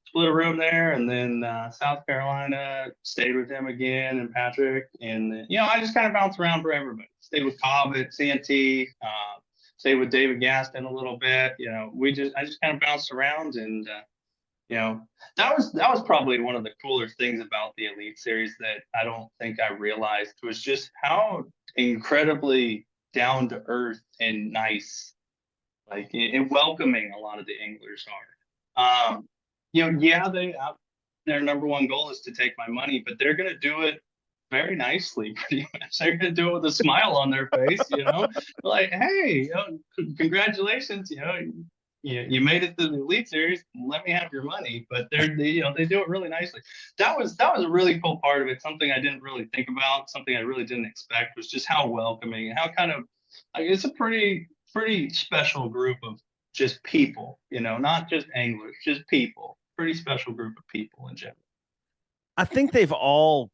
S3: Split a room there. And then South Carolina, stayed with him again and Patrick. And, I just kind of bounced around for everybody. Stayed with Cobb at Santee, stayed with David Gaston a little bit. I just kind of bounced around. And, that was probably one of the cooler things about the Elite Series that I don't think I realized was just how incredibly down to earth and nice, like, and welcoming a lot of the anglers are. Their number one goal is to take my money, but they're going to do it very nicely, pretty much. They're going to do it with a smile on their face, like, hey, congratulations, you made it to the Elite Series. Let me have your money. But they do it really nicely. That was a really cool part of it. Something I didn't really think about, something I really didn't expect was just how welcoming and how kind of, it's a pretty special group of just people, not just anglers, just people. Pretty special group of people in general.
S1: I think they've all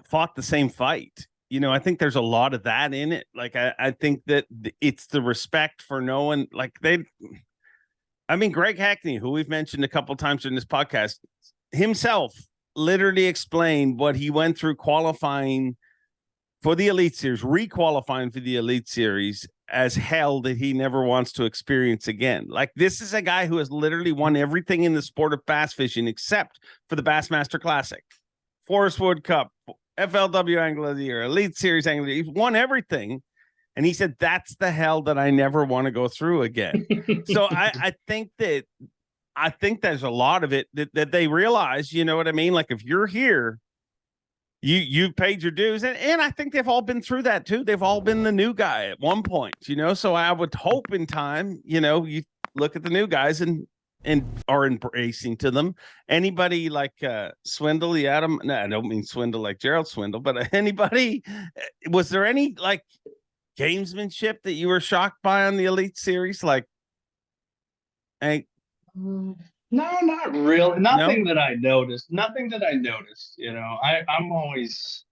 S1: fought the same fight. I think there's a lot of that in it. Like, I think that it's the respect for knowing, like Greg Hackney, who we've mentioned a couple times in this podcast, himself literally explained what he went through qualifying for the Elite Series, re-qualifying for the Elite Series, as hell that he never wants to experience again. Like, this is a guy who has literally won everything in the sport of bass fishing except for the Bassmaster Classic, Forest Wood Cup, FLW Angler of the Year, Elite Series Angler. He's won everything. And he said, that's the hell that I never want to go through again. So I think there's a lot of it that they realize, you know what I mean? Like, if you're here, you've paid your dues, and I think they've all been through that too. They've all been the new guy at one point, so I would hope in time, you look at the new guys and are embracing to them. Anybody like Swindle, the Adam? No, I don't mean Swindle like Gerald Swindle, but anybody? Was there any like gamesmanship that you were shocked by on the Elite Series? Like,
S3: no, not really. Nothing that I noticed. Nothing that I noticed. I always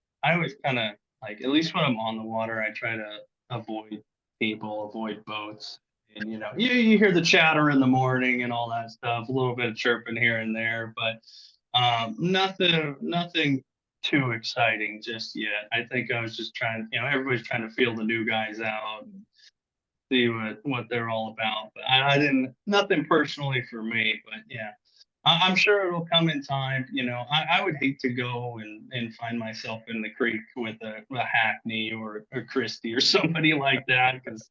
S3: kind of, like, at least when I'm on the water, I try to avoid people, avoid boats. And you hear the chatter in the morning and all that stuff, a little bit of chirping here and there, but nothing too exciting just yet. I think I was just trying, everybody's trying to feel the new guys out and see what they're all about. But I didn't, nothing personally for me, but yeah. I'm sure it'll come in time. I would hate to go and find myself in the creek with a Hackney or a Christie or somebody like that, because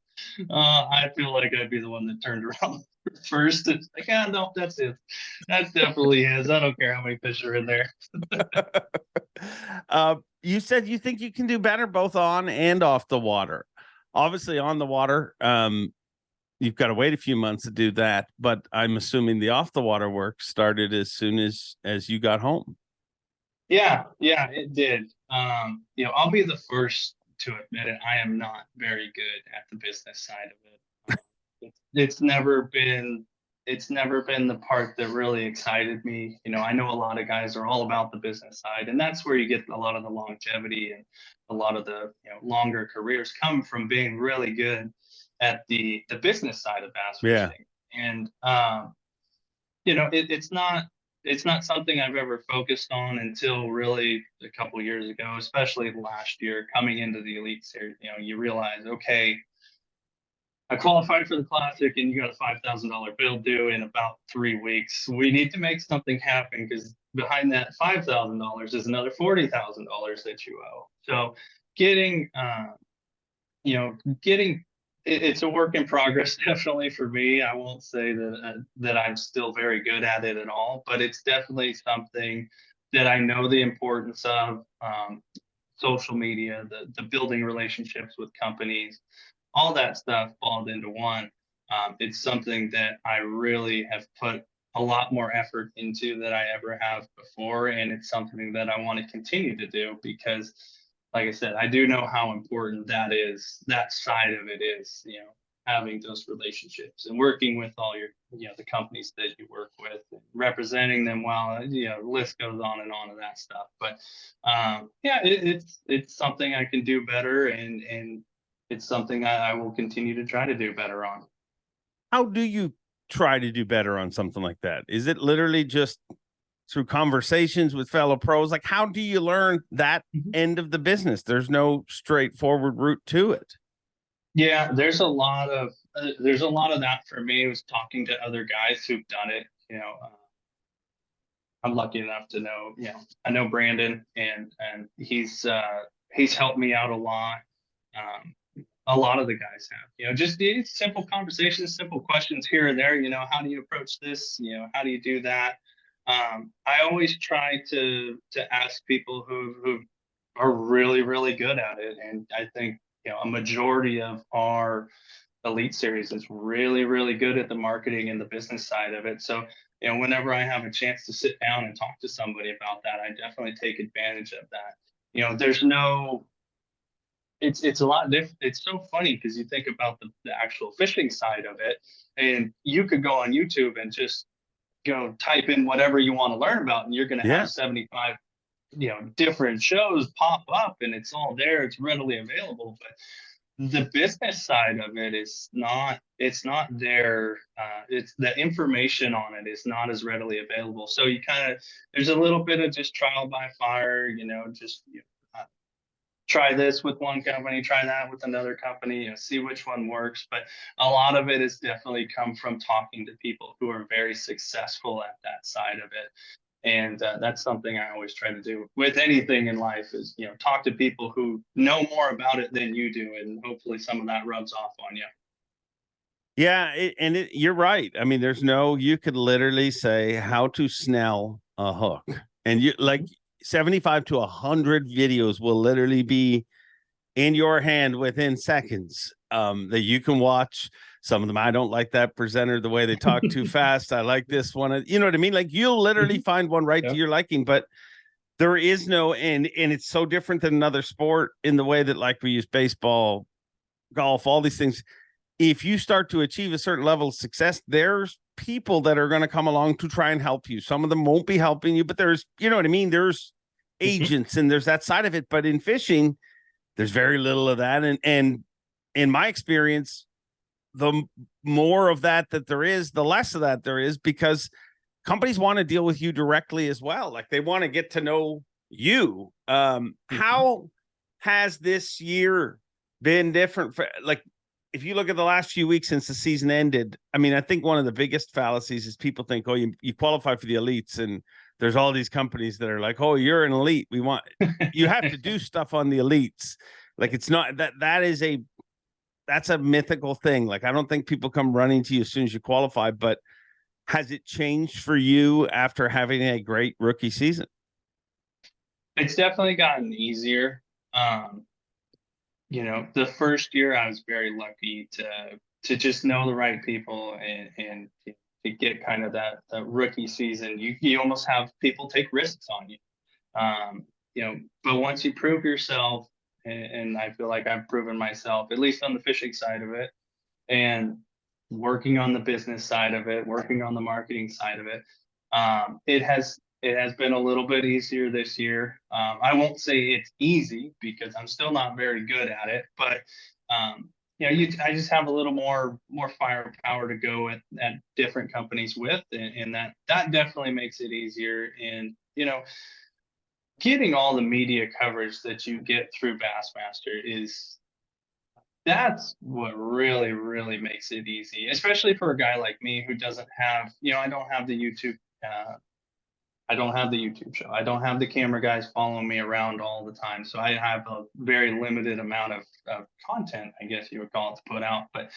S3: I feel like I'd be the one that turned around first. It's like, no, that's it. That's definitely his. I don't care how many fish are in there.
S1: You said you think you can do better both on and off the water. Obviously, on the water, you've got to wait a few months to do that, but I'm assuming the off the water work started as soon as you got home.
S3: Yeah, yeah, it did. I'll be the first to admit it. I am not very good at the business side of it. It's never been the part that really excited me. I know a lot of guys are all about the business side, and that's where you get a lot of the longevity and a lot of the longer careers come from being really good at the business side of bass
S1: Yeah.
S3: fishing. And it's not something I've ever focused on until really a couple years ago, especially last year coming into the Elite Series. You realize, okay, I qualified for the Classic and you got a $5,000 bill due in about 3 weeks. We need to make something happen because behind that $5,000 is another $40,000 that you owe. So getting, you know, getting it's a work in progress definitely for me. I won't say that I'm still very good at it at all, but it's definitely something that I know the importance of. Social media, the building relationships with companies, all that stuff falls into one. It's something that I really have put a lot more effort into than I ever have before, and it's something that I want to continue to do because, like I said, I do know how important that is. That side of it is, having those relationships and working with all your, the companies that you work with, and representing them well. The list goes on of that stuff. But yeah, it's something I can do better, and it's something I will continue to try to do better on.
S1: How do you try to do better on something like that? Is it literally just through conversations with fellow pros? Like, how do you learn that end of the business? There's no straightforward route to it.
S3: Yeah, there's a lot of that for me. Was talking to other guys who've done it. I'm lucky enough to know, I know Brandon, and he's helped me out a lot. Um, a lot of the guys have, just these simple conversations, simple questions here and there. How do you approach this? How do you do that? I always try to ask people who are really, really good at it, and I think a majority of our Elite Series is really, really good at the marketing and the business side of it. So, whenever I have a chance to sit down and talk to somebody about that, I definitely take advantage of that. There's no, it's a lot different. It's so funny because you think about the actual fishing side of it, and you could go on YouTube and just go type in whatever you want to learn about, and you're going to
S1: Yeah.
S3: have 75 different shows pop up, and it's all there, it's readily available. But the business side of it is not, it's not there. It's the information on it is not as readily available, so you kind of, there's a little bit of just trial by fire, just try this with one company, try that with another company, see which one works. But a lot of it has definitely come from talking to people who are very successful at that side of it. And that's something I always try to do with anything in life is, talk to people who know more about it than you do. And hopefully some of that rubs off on you.
S1: Yeah. You're right. I mean, you could literally say how to snell a hook, and you like 75 to 100 videos will literally be in your hand within seconds, that you can watch. Some of them, I don't like that presenter, the way they talk too fast. I like this one. You know what I mean? Like, you'll literally find one right to your liking, but there is no, and it's so different than another sport in the way that, like, we use baseball, golf, all these things. If you start to achieve a certain level of success, there's people that are going to come along to try and help you. Some of them won't be helping you, but there's, you know what I mean? There's agents and there's that side of it. But in fishing, there's very little of that. And in my experience, the more of that there is, the less of that there is, because companies want to deal with you directly as well. Like, they want to get to know you. How has this year been different for, like, if you look at the last few weeks since the season ended? I mean, I think one of the biggest fallacies is people think, oh, you qualify for the elites, and there's all these companies that are like, oh, you're an elite. We want, you have to do stuff on the elites. Like, it's not that's a mythical thing. Like, I don't think people come running to you as soon as you qualify. But has it changed for you after having a great rookie season?
S3: It's definitely gotten easier. The first year I was very lucky to just know the right people, and to get kind of that rookie season. You almost have people take risks on you. But once you prove yourself, and I feel like I've proven myself, at least on the fishing side of it, and working on the business side of it, working on the marketing side of it, it has been a little bit easier this year. I won't say it's easy because I'm still not very good at it, but I just have a little more firepower to go at different companies with, and that definitely makes it easier. And getting all the media coverage that you get through Bassmaster that's what really, really makes it easy, especially for a guy like me who doesn't have, I don't have the YouTube, I don't have the YouTube show. I don't have the camera guys following me around all the time. So I have a very limited amount of content, I guess you would call it, to put out. But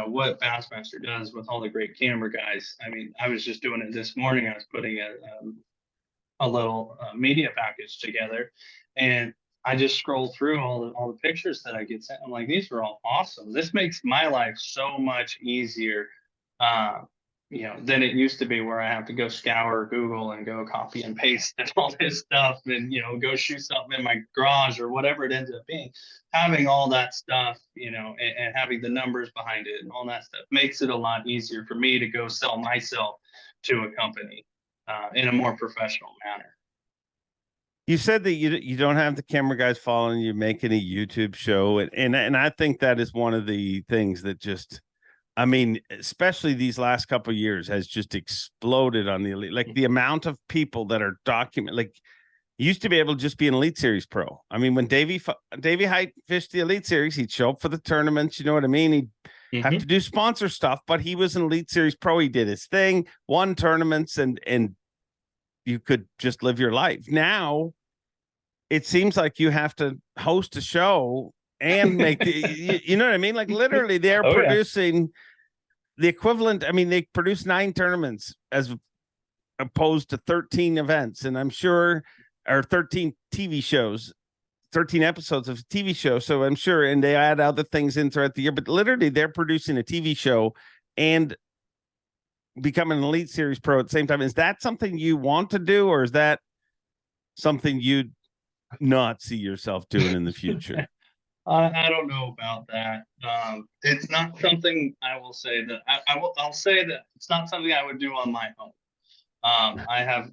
S3: what Bassmaster does with all the great camera guys, I mean, I was just doing it this morning. I was putting a little media package together, and I just scroll through all the pictures that I get sent. I'm like, these are all awesome. This makes my life so much easier, than it used to be, where I have to go scour Google and go copy and paste and all this stuff, and go shoot something in my garage or whatever it ends up being. Having all that stuff, and having the numbers behind it and all that stuff makes it a lot easier for me to go sell myself to a company in a more professional manner.
S1: You said that you don't have the camera guys following you making a YouTube show, and I think that is one of the things that just, I mean, especially these last couple of years, has just exploded on the elite. Like the amount of people that are like you used to be able to just be an Elite Series pro. I mean, when Davey Height fished the Elite Series, he'd show up for the tournaments. You know what I mean? He'd have to do sponsor stuff, but he was an Elite Series pro. He did his thing, won tournaments, and you could just live your life. Now it seems like you have to host a show and make you know what I mean? Like literally they're producing the equivalent. I mean, they produce 9 tournaments as opposed to 13 events. And I'm sure, or 13 TV shows, 13 episodes of TV show. So I'm sure, and they add other things in throughout the year, but literally they're producing a TV show and becoming an Elite Series pro at the same time. Is that something you want to do, or is that something you'd not see yourself doing in the future?
S3: I don't know about that. It's not something I will say that I'll say that it's not something I would do on my own. I have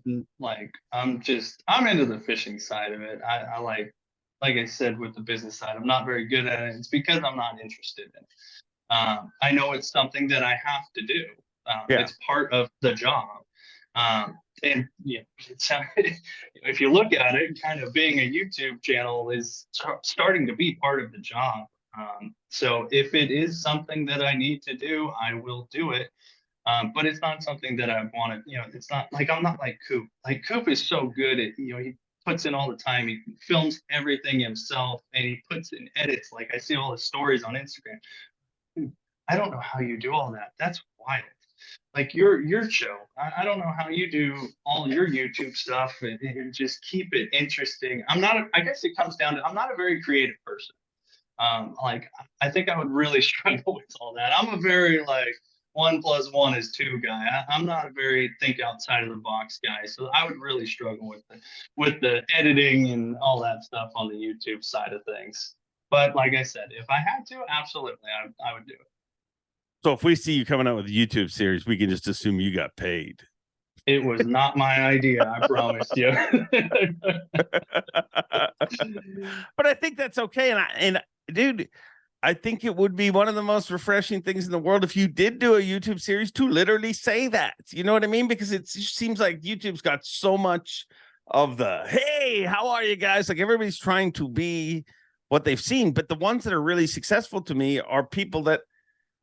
S3: I'm into the fishing side of it. I like I said, with the business side, I'm not very good at it. It's because I'm not interested in it. I know it's something that I have to do. It's part of the job. And if you look at it, kind of being a YouTube channel is starting to be part of the job. So if it is something that I need to do, I will do it. But it's not something that I want to, it's not like, I'm not like Coop. Like Coop is so good at, he puts in all the time. He films everything himself, and he puts in edits. Like I see all his stories on Instagram. I don't know how you do all that. That's wild. Like your show, I don't know how you do all your YouTube stuff and just keep it interesting. I guess it comes down to, I'm not a very creative person. I think I would really struggle with all that. I'm a very 1 + 1 is 2 guy. I'm not a very think outside of the box guy. So I would really struggle with the editing and all that stuff on the YouTube side of things. But like I said, if I had to, absolutely, I would do it.
S1: So if we see you coming out with a YouTube series, we can just assume you got paid.
S3: It was not my idea, I promise you.
S1: But I think that's okay. And dude, I think it would be one of the most refreshing things in the world if you did do a YouTube series to literally say that. You know what I mean? Because it just seems like YouTube's got so much of the, hey, how are you guys? Like everybody's trying to be what they've seen. But the ones that are really successful to me are people that,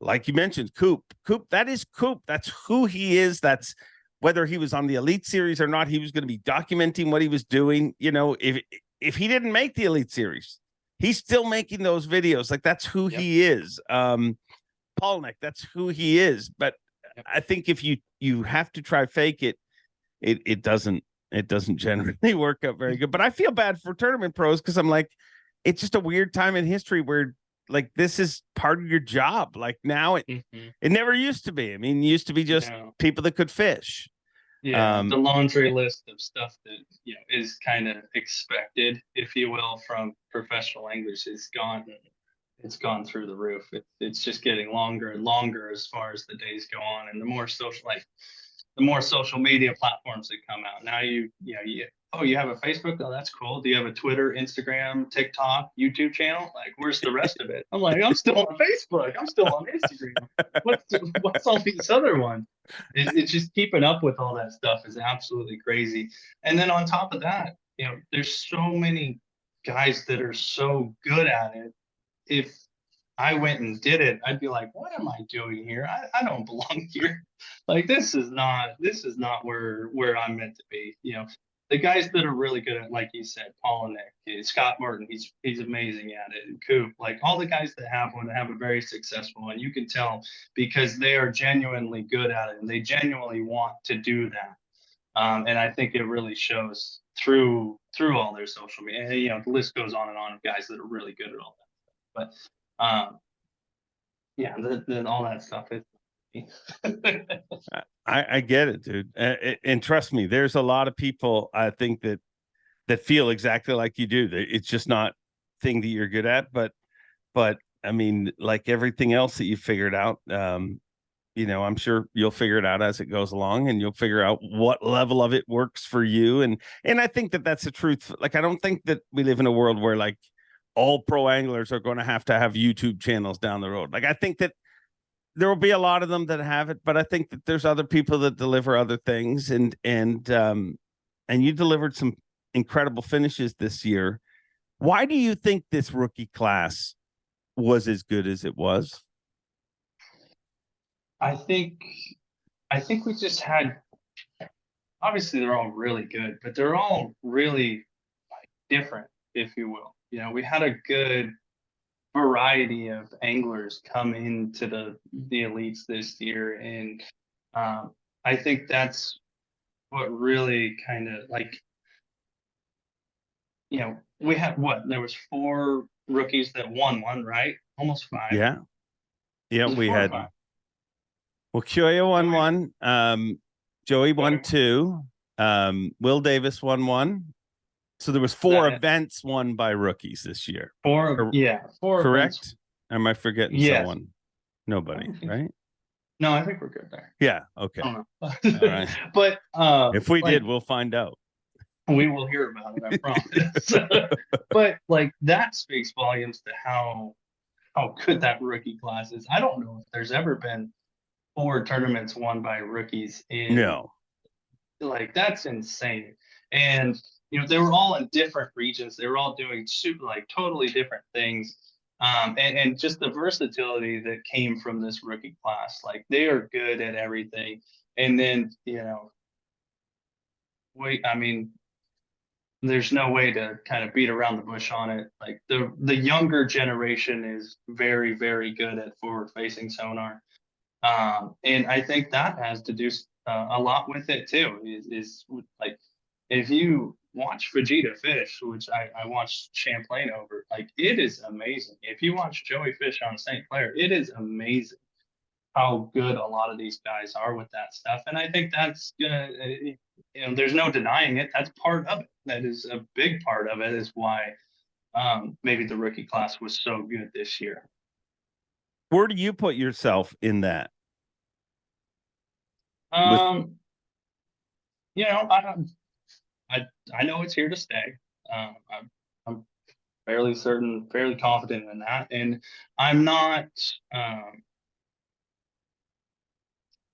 S1: like you mentioned, Coop, that is Coop. That's who he is. That's whether he was on the Elite Series or not, he was going to be documenting what he was doing. If he didn't make the Elite Series, he's still making those videos. Like that's who he is. Paulnick, that's who he is. But I think if you have to try fake it, it doesn't generally work out very good. But I feel bad for tournament pros because I'm like, it's just a weird time in history where like this is part of your job. Like now it never used to be. I mean, it used to be just people that could fish.
S3: Yeah, the laundry list of stuff that is kind of expected, if you will, from professional anglers is gone. It's gone through the roof. It's just getting longer and longer as far as the days go on, and the more social media platforms that come out. Now you have a Facebook. Oh, that's cool. Do you have a Twitter, Instagram, TikTok, YouTube channel? Like, where's the rest of it? I'm like, I'm still on Facebook. I'm still on Instagram. What's all these other ones? It's just keeping up with all that stuff is absolutely crazy. And then on top of that, there's so many guys that are so good at it. If I went and did it, I'd be like, what am I doing here? I don't belong here. Like, this is not where I'm meant to be. The guys that are really good at, like you said, Paul and Nick, Scott Martin, he's amazing at it, and Coop, like all the guys that have a very successful, and you can tell because they are genuinely good at it and they genuinely want to do that. And I think it really shows through all their social media. And, the list goes on and on of guys that are really good at all that stuff. But yeah, then all that stuff is.
S1: I get it, dude. And trust me, there's a lot of people I think that feel exactly like you do. It's just not thing that you're good at, but I mean, like everything else that you figured out, I'm sure you'll figure it out as it goes along, and you'll figure out what level of it works for you. And I think that that's the truth. Like, I don't think that we live in a world where like all pro anglers are going to have YouTube channels down the road. Like, I think that there will be a lot of them that have it, but I think that there's other people that deliver other things, and you delivered some incredible finishes this year. Why do you think this rookie class was as good as it was?
S3: I think we just had, obviously they're all really good, but they're all really different, if you will. We had a good variety of anglers come into the elites this year, and I think that's what really kind of like, we had there was 4 rookies that won one, right? Almost 5.
S1: Yeah, we had. Well, Kyoya won one. Joey won 2. Will Davis won 1. So there was 4 events won by rookies this year.
S3: 4
S1: correct?
S3: Events.
S1: Am I forgetting someone? Nobody, right?
S3: No, I think we're good there.
S1: Yeah. Okay.
S3: I don't
S1: know. All right.
S3: But
S1: if we did, we'll find out.
S3: We will hear about it, I promise. But like, that speaks volumes to how good that rookie class is. I don't know if there's ever been 4 tournaments won by rookies in.
S1: No.
S3: Like, that's insane. And they were all in different regions. They were all doing totally different things. And just the versatility that came from this rookie class. Like, they are good at everything. And then, there's no way to kind of beat around the bush on it. Like, the younger generation is very, very good at forward facing sonar. And I think that has to do a lot with it too, is like, if you watch Vegeta fish, which I watched Champlain over, like, it is amazing. If you watch Joey fish on St. Clair, it is amazing how good a lot of these guys are with that stuff. And I think that's gonna, there's no denying it. That's part of it. That is a big part of it, is why maybe the rookie class was so good this year.
S1: Where do you put yourself in that?
S3: I know it's here to stay. I'm fairly certain, fairly confident in that, and I'm not.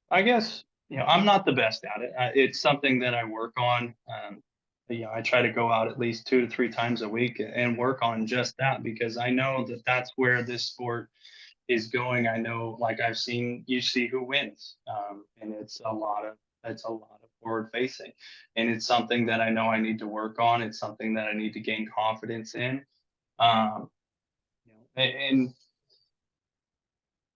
S3: I guess I'm not the best at it. It's something that I work on. I try to go out at least 2 to 3 times a week and work on just that, because I know that that's where this sport is going. I know, like, I've seen, you see who wins, and it's a lot of forward facing, and it's something that I know I need to work on. It's something that I need to gain confidence in, and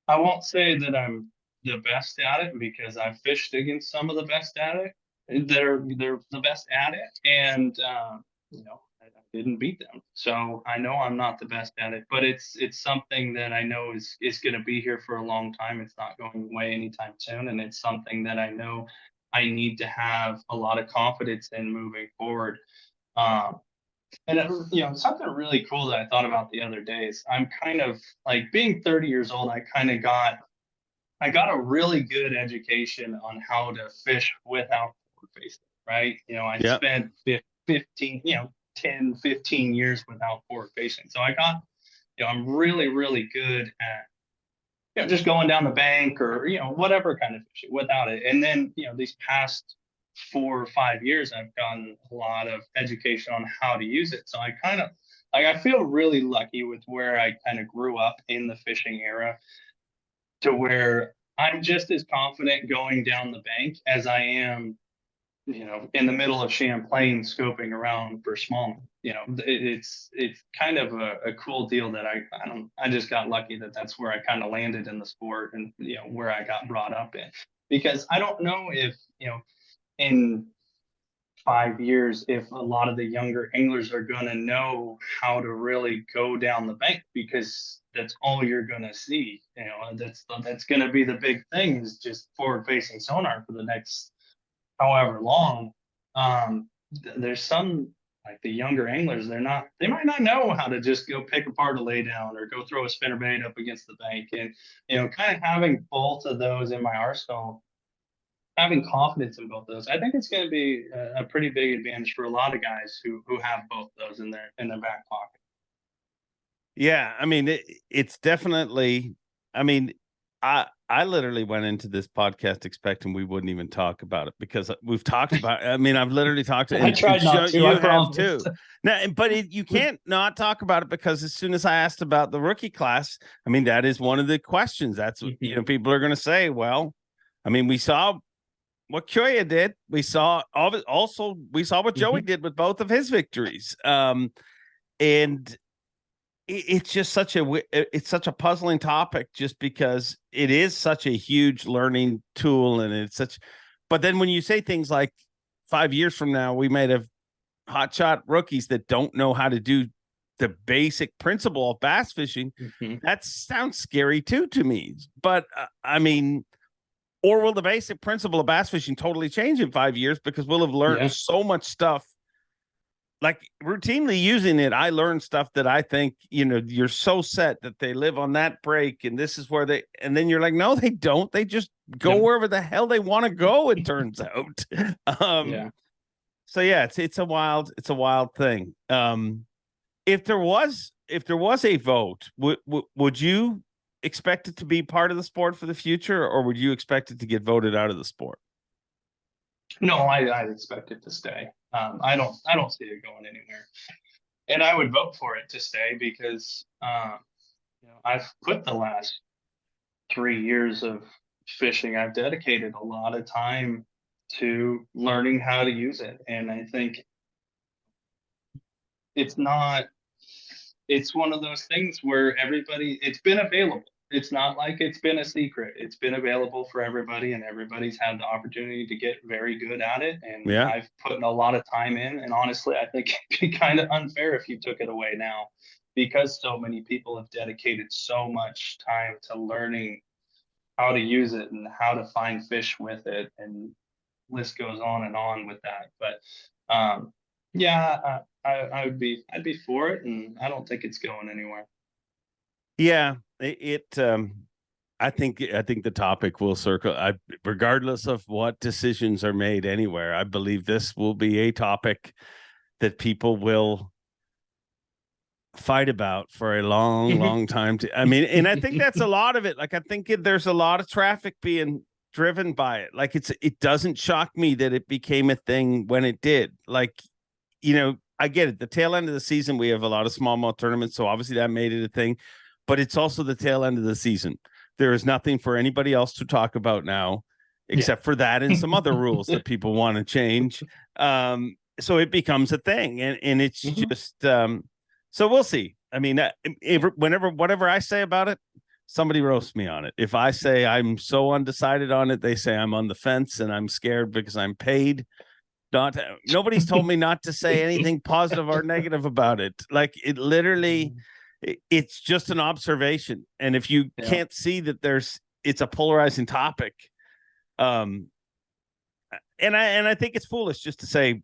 S3: I won't say that I'm the best at it, because I've fished against some of the best at it. They're the best at it, and I didn't beat them. So I know I'm not the best at it, but it's something that I know is going to be here for a long time. It's not going away anytime soon, and it's something that I know I need to have a lot of confidence in moving forward. And something really cool that I thought about the other day is I'm kind of like being 30 years old. I got a really good education on how to fish without forward facing, right? I
S1: Yeah.
S3: spent 15, 10, 15 years without forward facing. So I got, I'm really, really good at, just going down the bank or, whatever kind of fishing without it. And then, these past 4 or 5 years, I've gotten a lot of education on how to use it. So I kind of, like, I feel really lucky with where I kind of grew up in the fishing era, to where I'm just as confident going down the bank as I am, in the middle of Champlain scoping around for smallmouth. It's kind of a cool deal that I just got lucky that that's where I kind of landed in the sport, and where I got brought up in, because I don't know if in 5 years if a lot of the younger anglers are going to know how to really go down the bank, because that's all you're going to see. That's going to be the big thing, is just forward facing sonar for the next however long. There's some, like the younger anglers, they might not know how to just go pick apart a lay down or go throw a spinnerbait up against the bank. And kind of having both of those in my arsenal, having confidence in both those, I think it's going to be a pretty big advantage for a lot of guys who have both those in their back pocket.
S1: Yeah, I mean, it's definitely. I mean, I literally went into this podcast expecting we wouldn't even talk about it, because we've talked about. I mean, I've literally talked to.
S3: I tried not to.
S1: You
S3: I
S1: have
S3: promise.
S1: too. Now, but you can't not talk about it, because as soon as I asked about the rookie class, I mean, that is one of the questions. That's what people are going to say. Well, I mean, we saw what Kyoya did. We saw also we saw what Joey did with both of his victories. And it's just such a puzzling topic, just because it is such a huge learning tool, and but then when you say things like 5 years from now, we might have hotshot rookies that don't know how to do the basic principle of bass fishing. That sounds scary too to me. But I mean, or will the basic principle of bass fishing totally change in 5 years, because we'll have learned so much stuff? Like, routinely using it, I learned stuff that I think, you're so set that they live on that break, and this is where and then you're like, no, they don't. They just go wherever the hell they want to go, it turns out. So yeah, it's a wild thing. If there was a vote, would you expect it to be part of the sport for the future, or would you expect it to get voted out of the sport?
S3: No, I expect it to stay. I don't see it going anywhere, and I would vote for it to stay, because I've put the last 3 years of fishing, I've dedicated a lot of time to learning how to use it, and I think it's one of those things where it's been available. It's not like it's been a secret. It's been available for everybody, and everybody's had the opportunity to get very good at it. And I've put a lot of time in. And honestly, I think it'd be kind of unfair if you took it away now, because so many people have dedicated so much time to learning how to use it and how to find fish with it. And list goes on and on with that. But I'd be for it, and I don't think it's going anywhere.
S1: Yeah, I think the topic will circle. Regardless of what decisions are made anywhere, I believe this will be a topic that people will fight about for a long time. I mean, and I think that's a lot of it. Like, I think there's a lot of traffic being driven by it. Like, it doesn't shock me that it became a thing when it did. Like, I get it. The tail end of the season, we have a lot of smallmouth tournaments, so obviously that made it a thing. But it's also the tail end of the season. There is nothing for anybody else to talk about now, except for that and some other rules that people want to change. So it becomes a thing, and it's just so we'll see. I mean, whatever I say about it, somebody roasts me on it. If I say I'm so undecided on it, they say I'm on the fence and I'm scared because I'm paid. Nobody's told me not to say anything positive or negative about it. Like, it literally, it's just an observation. And if you can't see that it's a polarizing topic, And I think it's foolish just to say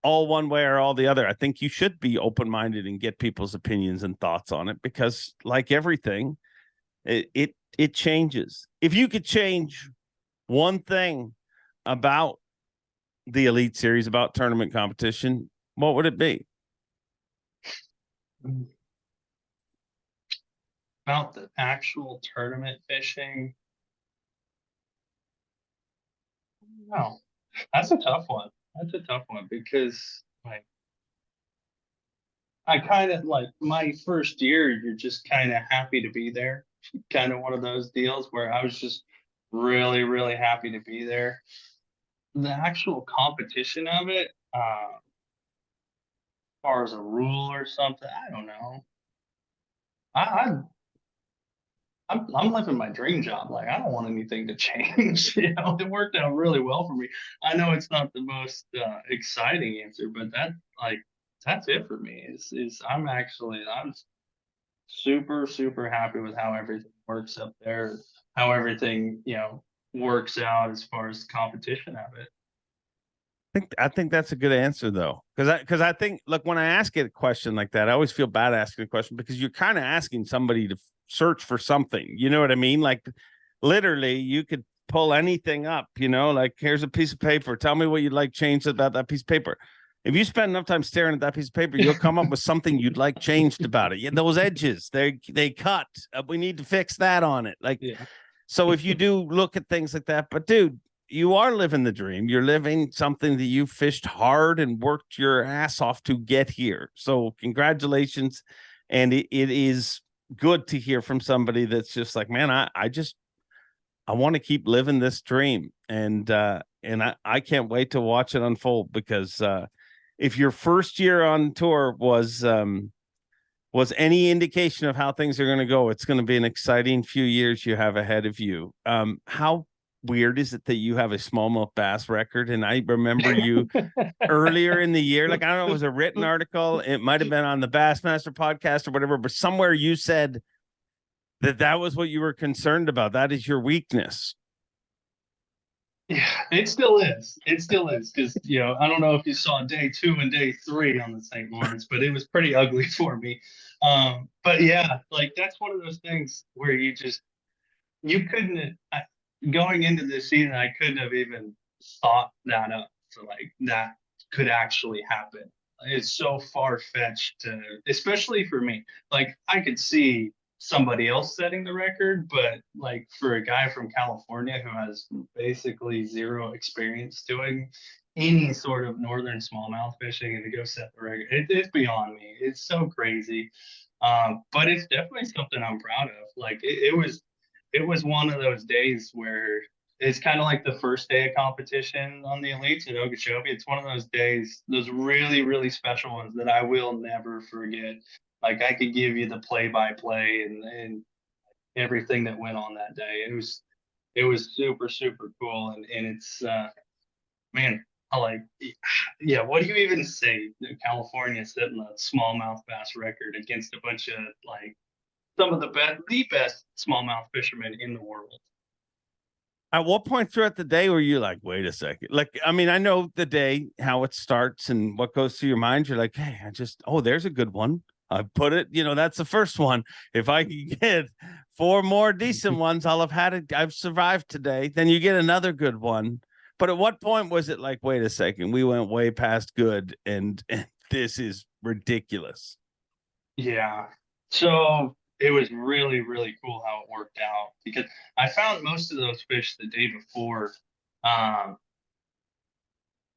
S1: all one way or all the other. I think you should be open-minded and get people's opinions and thoughts on it, because like everything, it changes. If you could change one thing about the Elite Series, about tournament competition, what would it be?
S3: About the actual tournament fishing? No, that's a tough one. That's a tough one because like I kind of like my first year, you're just kind of happy to be there. Kind of one of those deals where I was just really, really happy to be there. The actual competition of it, as far as a rule or something, I don't know. I I'm living my dream job. Like I don't want anything to change. It worked out really well for me. I know it's not the most exciting answer, but that's it for me. Is I'm super super happy with how everything works up there, how everything works out as far as competition of it.
S1: I think that's a good answer though, because I think, look, when I ask it a question like that, I always feel bad asking a question because you're kind of asking somebody to search for something. You know what I mean? Like literally, you could pull anything up. Like here's a piece of paper. Tell me what you'd like changed about that piece of paper. If you spend enough time staring at that piece of paper, you'll come up with something you'd like changed about it. Yeah, those edges, they cut. We need to fix that on it. Like,
S3: Yeah.
S1: so if you do look at things like that, but dude, you are living the dream. You're living something that you fished hard and worked your ass off to get here. So congratulations. And it is good to hear from somebody that's just like, man, I want to keep living this dream. And I can't wait to watch it unfold, because if your first year on tour was any indication of how things are going to go, it's going to be an exciting few years you have ahead of you. How weird is it that you have a smallmouth bass record? And I remember you earlier in the year, like, I don't know, it was a written article. It might have been on the Bassmaster podcast or whatever, but somewhere you said that was what you were concerned about. That is your weakness.
S3: Yeah, it still is. It still is because I don't know if you saw day 2 and day 3 on the St. Lawrence, but it was pretty ugly for me. But yeah, like that's one of those things where you couldn't going into this season, I couldn't have even thought that up to like that could actually happen. It's so far fetched to, especially for me. Like I could see somebody else setting the record, but like for a guy from California who has basically zero experience doing any sort of northern smallmouth fishing and to go set the record, it's beyond me. It's so crazy. But it's definitely something I'm proud of. Like it was one of those days where it's kind of like the first day of competition on the elites at Okeechobee. It's one of those days, those really, really special ones that I will never forget. Like I could give you the play-by-play and everything that went on that day. It was super, super cool. And it's man, I like yeah, what do you even say? California setting a smallmouth bass record against a bunch of like some of the best smallmouth fishermen in the world.
S1: At what point throughout the day were you like, wait a second? Like, I mean, I know the day, how it starts and what goes through your mind. You're like, hey, there's a good one. I put it, that's the first one. If I can get 4 more decent ones, I'll have had it. I've survived today. Then you get another good one. But at what point was it like, wait a second, we went way past good and this is ridiculous?
S3: Yeah. So it was really, really cool how it worked out because I found most of those fish the day before. Um,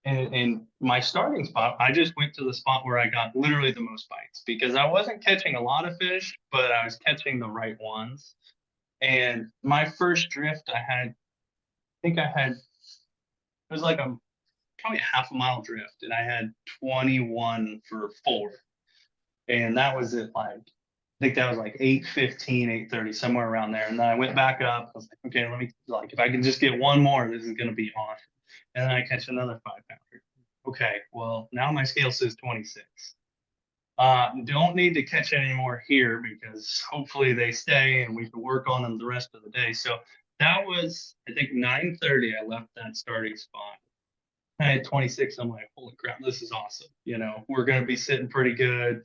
S3: and my starting spot, I just went to the spot where I got literally the most bites because I wasn't catching a lot of fish, but I was catching the right ones. And my first drift, it was like probably a half a mile drift, and I had 21 for 4. And that was at like I think that was like 8:15, 8:30, somewhere around there. And then I went back up. I was like, okay, let me like if I can just get one more, this is gonna be awesome. And then I catch another 5-pounder. Okay, well now my scale says 26. Don't need to catch any more here because hopefully they stay and we can work on them the rest of the day. So that was I think 9:30. I left that starting spot. I had 26. I'm like, holy crap, this is awesome. We're going to be sitting pretty good.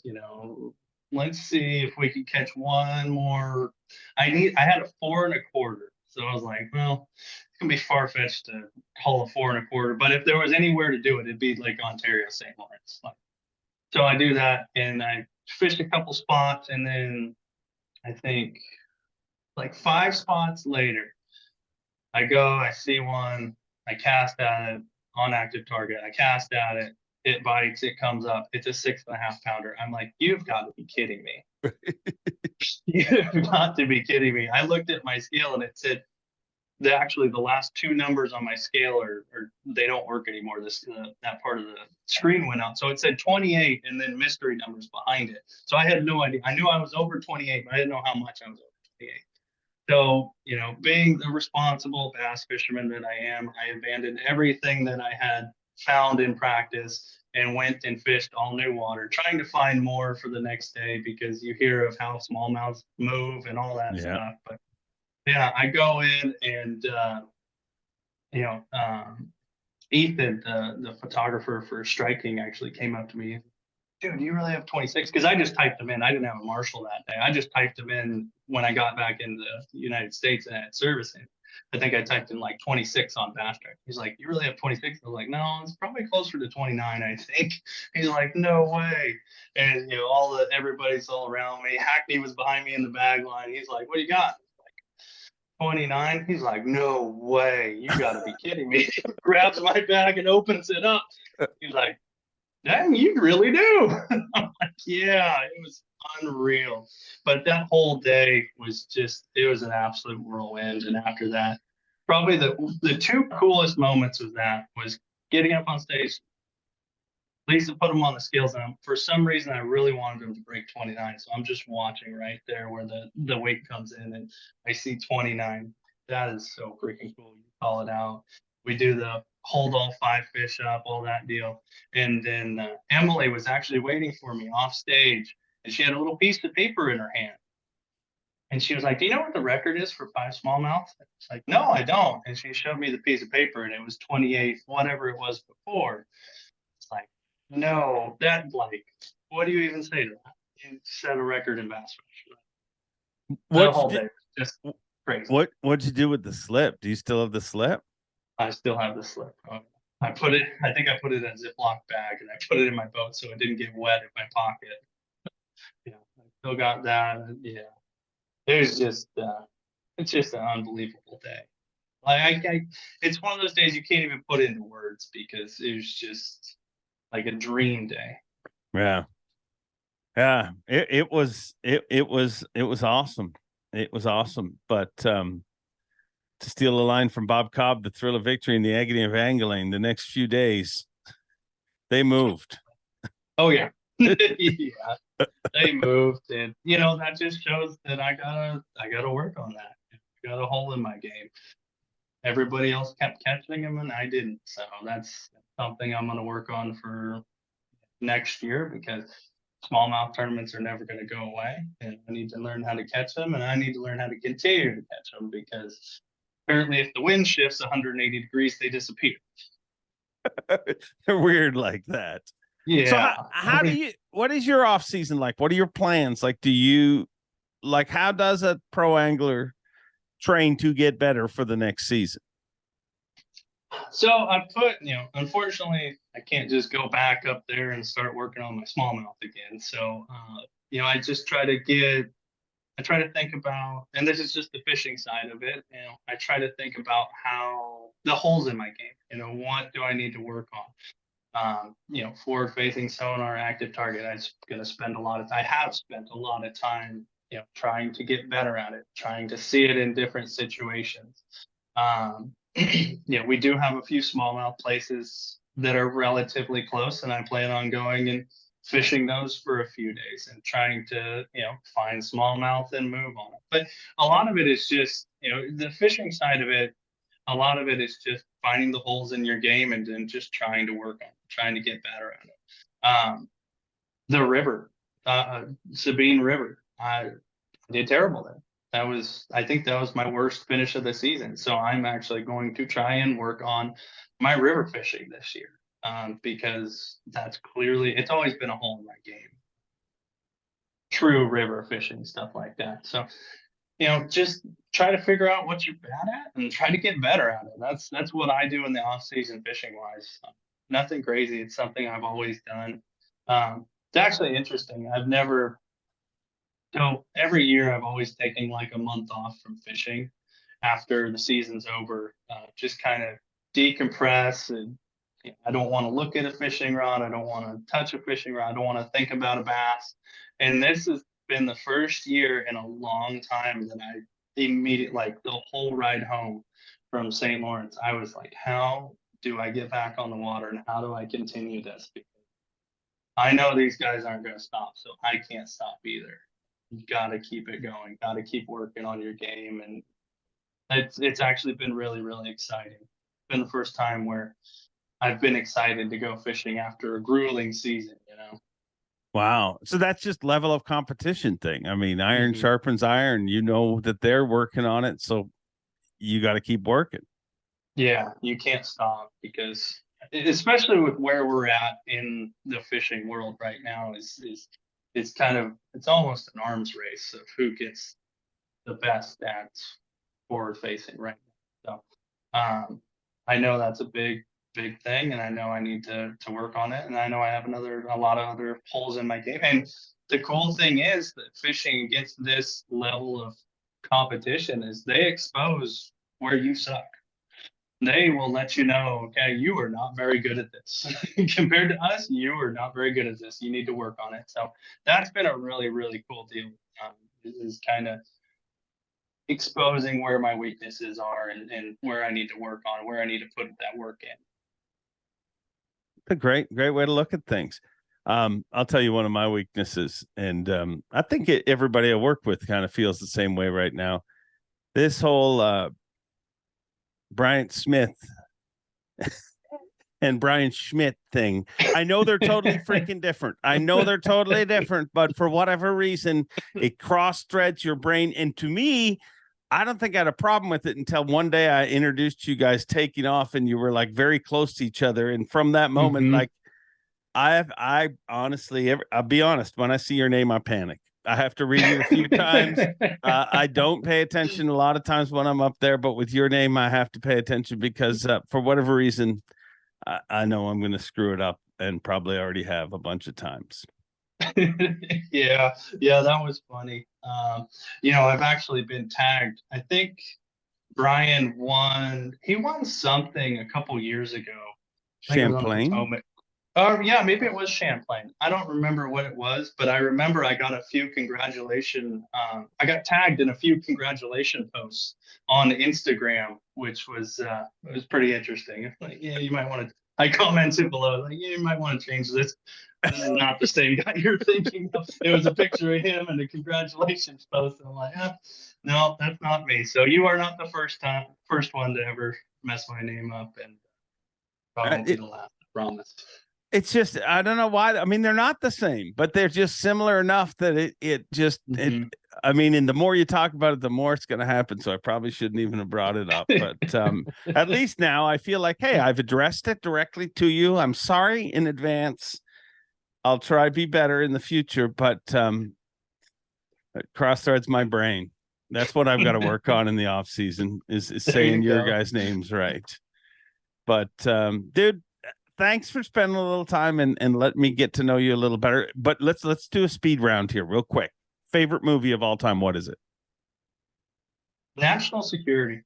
S3: Let's see if we can catch one more. I had a 4.25. So I was like, well, it's going to be far fetched to haul a 4.25. But if there was anywhere to do it, it'd be like Ontario, St. Lawrence. So I do that and I fished a couple spots. And then I think like 5 spots later, I go, I see one, I cast at it on active target. I cast at it, it bites, it comes up. It's a 6.5 pounder. I'm like, you've got to be kidding me. You've got to be kidding me. I looked at my scale and it said actually the last 2 numbers on my scale are they don't work anymore. That part of the screen went out. So it said 28 and then mystery numbers behind it. So I had no idea. I knew I was over 28, but I didn't know how much I was over 28. So, being the responsible bass fisherman that I am, I abandoned everything that I had found in practice and went and fished all new water, trying to find more for the next day because you hear of how smallmouths move and all that stuff. But yeah, I go in and, Ethan, the photographer for striking, actually came up to me. Dude, do you really have 26? Because I just typed them in. I didn't have a marshal that day. I just typed them in when I got back into the United States and had servicing. I think I typed in like 26 on Bastrike. He's like, you really have 26? I was like, no, it's probably closer to 29, I think. He's like, no way. And, everybody's all around me. Hackney was behind me in the bag line. He's like, what do you got? 29. He's like, no way. You got to be kidding me. He grabs my bag and opens it up. He's like, dang, you really do. I'm like, yeah, it was unreal. But that whole day was it was an absolute whirlwind. And after that, probably the 2 coolest moments of that was getting up on stage. Lisa put them on the scales, and for some reason, I really wanted them to break 29. So I'm just watching right there where the weight comes in, and I see 29. That is so freaking cool. You call it out. We do the hold all 5 fish up, all that deal. And then Emily was actually waiting for me off stage, and she had a little piece of paper in her hand. And she was like, do you know what the record is for 5 smallmouth? I was like, no, I don't. And she showed me the piece of paper, and it was 28, whatever it was before. It's like, no, what do you even say to that? You set a record in bass fishing. The whole day was just crazy.
S1: What'd you do with the slip? Do you still have the slip?
S3: I still have the slip. I think I put it in a Ziploc bag and I put it in my boat so it didn't get wet in my pocket. I still got that. Yeah. It was it's just an unbelievable day. It's one of those days you can't even put into words because it was just like a dream day.
S1: Yeah. It was awesome. It was awesome. But to steal a line from Bob Cobb, the thrill of victory and the agony of angling, the next few days they moved.
S3: Oh yeah. Yeah. They moved, and that just shows that I gotta work on that. I got a hole in my game. Everybody else kept catching them and I didn't. So that's something I'm going to work on for next year because smallmouth tournaments are never going to go away. And I need to learn how to catch them, and I need to learn how to continue to catch them because apparently if the wind shifts 180 degrees, they disappear.
S1: They're weird like that.
S3: Yeah.
S1: So what is your off season like? What are your plans? Like, how does a pro angler train to get better for the next season?
S3: So I put, unfortunately, I can't just go back up there and start working on my smallmouth again. So, I just try to think about, and this is just the fishing side of it. I try to think about how the holes in my game, what do I need to work on? Forward facing sonar, active target. I have spent a lot of time, trying to get better at it, trying to see it in different situations. We do have a few smallmouth places that are relatively close, and I plan on going and fishing those for a few days and trying to, find smallmouth and move on it. But a lot of it is just, the fishing side of it, a lot of it is just finding the holes in your game and then just trying to work on it, trying to get better at it. The river, Sabine River, I did terrible there. I think that was my worst finish of the season. So I'm actually going to try and work on my river fishing this year, because that's clearly, it's always been a hole in my game. True river fishing, stuff like that. So, just try to figure out what you're bad at and try to get better at it. That's what I do in the off season fishing wise. Nothing crazy. It's something I've always done. It's actually interesting. So every year I've always taken like a month off from fishing after the season's over, just kind of decompress. And I don't want to look at a fishing rod. I don't want to touch a fishing rod. I don't want to think about a bass. And this has been the first year in a long time that I immediately, like the whole ride home from St. Lawrence, I was like, how do I get back on the water and how do I continue this? Because I know these guys aren't going to stop, so I can't stop either. You got to keep it going, got to keep working on your game. And it's actually been really, really exciting. It's been the first time where I've been excited to go fishing after a grueling season,
S1: Wow. So that's just level of competition thing. I mean, iron
S3: Mhm.
S1: sharpens iron. You know that they're working on it, so you got to keep working.
S3: Yeah, you can't stop because especially with where we're at in the fishing world right now is it's almost an arms race of who gets the best stats forward facing right now. So I know that's a big thing, and I know I need to work on it, and I know I have a lot of other holes in my game. And the cool thing is that fishing against this level of competition is they expose where you suck. They will let you know, okay, you are not very good at this. Compared to us, you are not very good at this. You need to work on it. So that's been a really, really cool deal. Is kind of exposing where my weaknesses are and where I need to work on, where I need to put that work in.
S1: It's a great way to look at things. I'll tell you one of my weaknesses, and I think everybody I work with kind of feels the same way right now. This whole Bryant Smith and Brian Schmidt thing. I know they're totally freaking different. I know they're totally different, but for whatever reason, it cross threads your brain. And to me, I don't think I had a problem with it until one day I introduced you guys taking off and you were like very close to each other. And from that moment,
S3: Mhm.
S1: like I honestly, I'll be honest, when I see your name, I panic. I have to read it a few times. I don't pay attention a lot of times when I'm up there, but with your name, I have to pay attention because for whatever reason, I know I'm going to screw it up and probably already have a bunch of times.
S3: Yeah, that was funny. I've actually been tagged. I think Brian won. He won something a couple years ago. I think it was on the
S1: Champlain.
S3: Potomac. Oh, yeah, maybe it was Champlain. I don't remember what it was, but I remember I got a few congratulation. I got tagged in a few congratulation posts on Instagram, which was it was pretty interesting. It's like, yeah, you might want to. I commented below, like, yeah, you might want to change this. This is not the same guy you're thinking of. It was a picture of him and a congratulations post. And I'm like, no, that's not me. So you are not the first one to ever mess my name up, and probably won't be
S1: It,
S3: the last. I promise.
S1: it's just I don't know why. I mean, they're not the same, but they're just similar enough that it just it.
S3: Mhm.
S1: I mean, and the more you talk about it, the more it's going to happen. So I probably shouldn't even have brought it up. But at least now I feel like, hey, I've addressed it directly to you. I'm sorry in advance. I'll try be better in the future, but it cross threads my brain. That's what I've got to work on in the off season is
S3: There
S1: saying
S3: you
S1: your
S3: go.
S1: guys' names right. But dude, thanks for spending a little time and let me get to know you a little better. But let's do a speed round here real quick. Favorite movie of all time, what is it?
S3: National Security.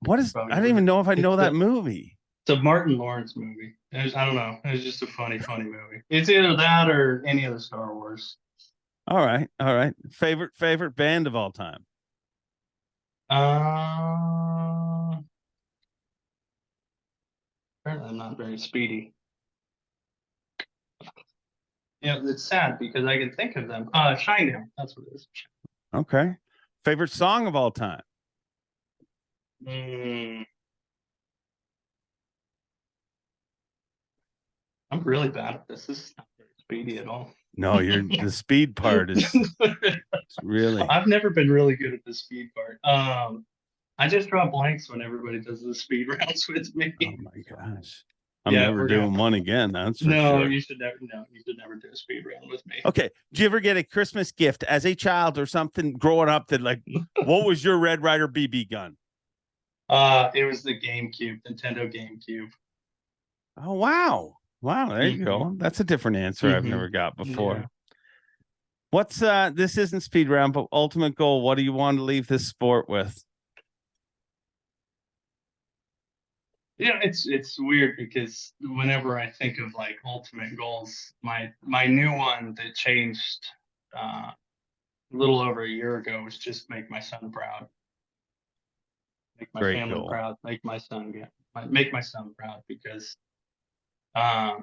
S1: What is
S3: Probably
S1: I don't
S3: what
S1: even
S3: it,
S1: know if I
S3: it's
S1: know
S3: the
S1: that movie.
S3: it's a Martin Lawrence movie. I don't know. It was just a funny movie. It's either that or any of the Star Wars.
S1: All right. All right. Favorite band of all time.
S3: Uh, Apparently I'm not very speedy. Yeah, it's sad because I can think of them. Shinedown. That's what it is.
S1: Okay. Favorite song of all time.
S3: Mm, I'm really bad at this. This is not very speedy at all.
S1: No, the speed part is really.
S3: I've never been really good at the speed part. I just draw blanks when everybody does the speed rounds with me.
S1: Oh my gosh. I'm
S3: Yeah,
S1: never
S3: we're
S1: doing
S3: gonna.
S1: one again. That's for
S3: No,
S1: sure.
S3: you should never. No, you should never do a speed round with me.
S1: Okay. Did you ever get a Christmas gift as a child or something growing up that like, what was your Red Ryder BB gun?
S3: It was the GameCube, Nintendo GameCube.
S1: Oh, wow. Wow. There you go. That's a different answer I've never got before.
S3: Yeah.
S1: What's this isn't speed round, but ultimate goal. What do you want to leave this sport with?
S3: Yeah, it's weird because whenever I think of like ultimate goals, my new one that changed a little over a year ago was just make my son proud, make my
S1: Great
S3: family
S1: goal.
S3: proud, make my son proud because yeah,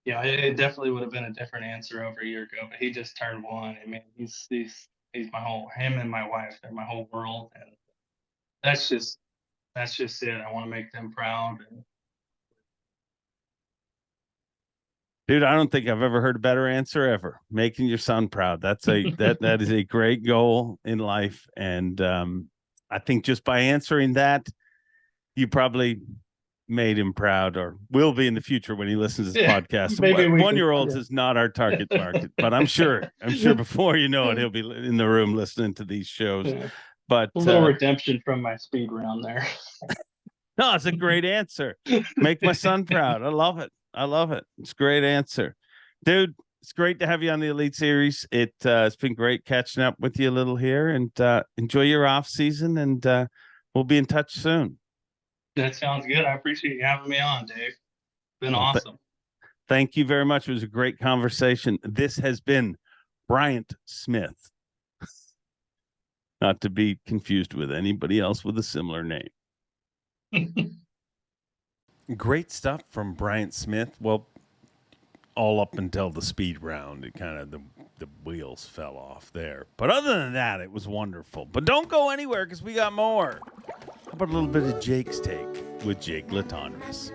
S3: it definitely would have been a different answer over a year ago, but he just turned one. I mean, he's my whole him and my wife, they're my whole world, and that's just it. I want to make them proud. And
S1: Dude, I don't think I've ever heard a better answer ever. Making your son proud. That is a great goal in life. And I think just by answering that, you probably made him proud or will be in the future when he listens to this podcast.
S3: maybe
S1: 1-year-olds is not our target market, but I'm sure before you know it, he'll be in the room listening to these shows.
S3: Yeah.
S1: But
S3: a little redemption from my speed round there.
S1: No, it's a great answer. Make my son proud. I love it. It's a great answer. Dude, it's great to have you on the Elite Series. It's been great catching up with you a little here, and enjoy your off season, and we'll be in touch soon.
S3: That sounds good. I appreciate you having me on, Dave. Been awesome.
S1: Thank you very much. It was a great conversation. This has been Bryant Smith. Not to be confused with anybody else with a similar name. Great stuff from Bryant Smith. Well, all up until the speed round, it kind of the wheels fell off there. But other than that, it was wonderful. But don't go anywhere because we got more. How about a little bit of Jake's Take with Jake Latendresse?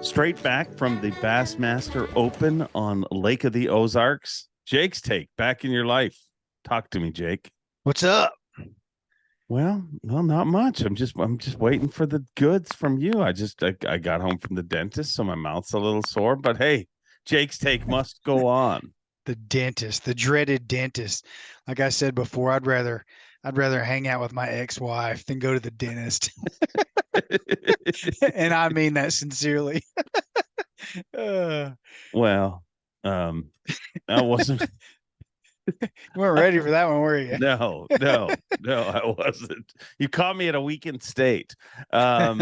S1: Straight back from the Bassmaster Open on Lake of the Ozarks. Jake's Take, back in your life. Talk to me, Jake.
S4: What's up?
S1: Well, not much. I'm just waiting for the goods from you. I got home from the dentist, so my mouth's a little sore. But hey, Jake's Take must go on.
S4: The dentist, the dreaded dentist. Like I said before, I'd rather hang out with my ex-wife than go to the dentist. And I mean that sincerely.
S1: Well, I wasn't.
S4: You weren't ready for that one, were you?
S1: No, I wasn't. You caught me at a weakened state. All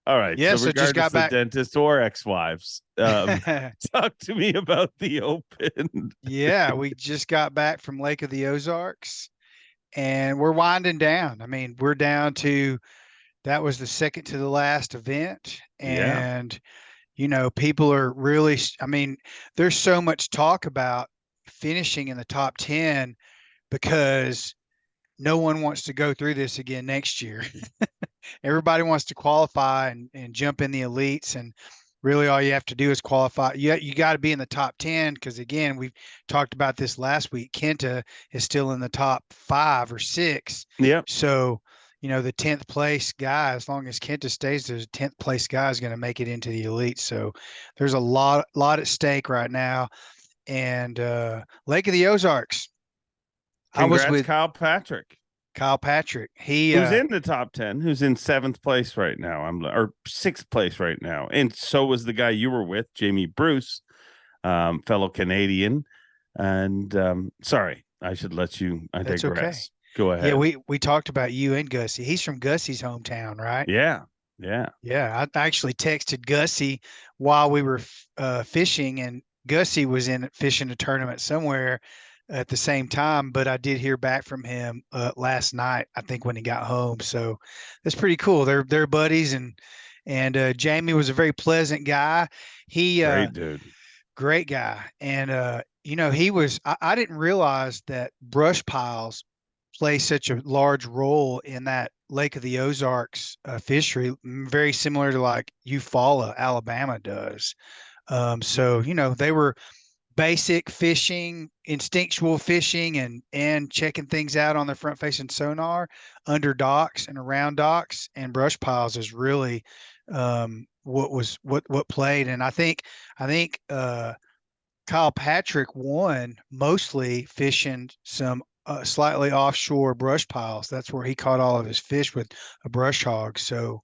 S1: right.
S4: Yeah,
S1: so
S4: just got back.
S1: Dentist or ex-wives. Talk to me about the Open.
S4: Yeah, we just got back from Lake of the Ozarks, and we're winding down. I mean, we're down to that was the second to the last event, and you know, people are really. I mean, there's so much talk about finishing in the top 10 because no one wants to go through this again next year. Everybody wants to qualify and jump in the elites, and really all you have to do is qualify. You got to be in the top 10 because again, we've talked about this last week. Kenta is still in the top 5 or 6.
S1: Yep.
S4: So, you know, the 10th place guy, as long as Kenta stays, there's a 10th place guy is going to make it into the elite. So there's a lot at stake right now. And Lake of the Ozarks.
S1: Congrats,
S4: I was with
S1: Kyle Patrick.
S4: He
S1: who's in the top 10, who's in 7th place right now. Or 6th place right now. And so was the guy you were with, Jamie Bruce, fellow Canadian. And sorry, I should let you.
S4: That's
S1: digress.
S4: Okay.
S1: Go ahead.
S4: Yeah, we talked about you and Gussie. He's from Gussie's hometown, right?
S1: Yeah.
S4: I actually texted Gussie while we were fishing, and Gussie was fishing a tournament somewhere at the same time, but I did hear back from him last night, I think, when he got home. So that's pretty cool. They're buddies, and Jamie was a very pleasant guy.
S1: Great dude.
S4: Great guy. And you know, I didn't realize that brush piles play such a large role in that Lake of the Ozarks fishery, very similar to like Eufaula, Alabama does. So, they were basic fishing, instinctual fishing, and checking things out on their front facing sonar under docks and around docks and brush piles is really what played. And I think Kyle Patrick won mostly fishing some slightly offshore brush piles. That's where he caught all of his fish with a brush hog. So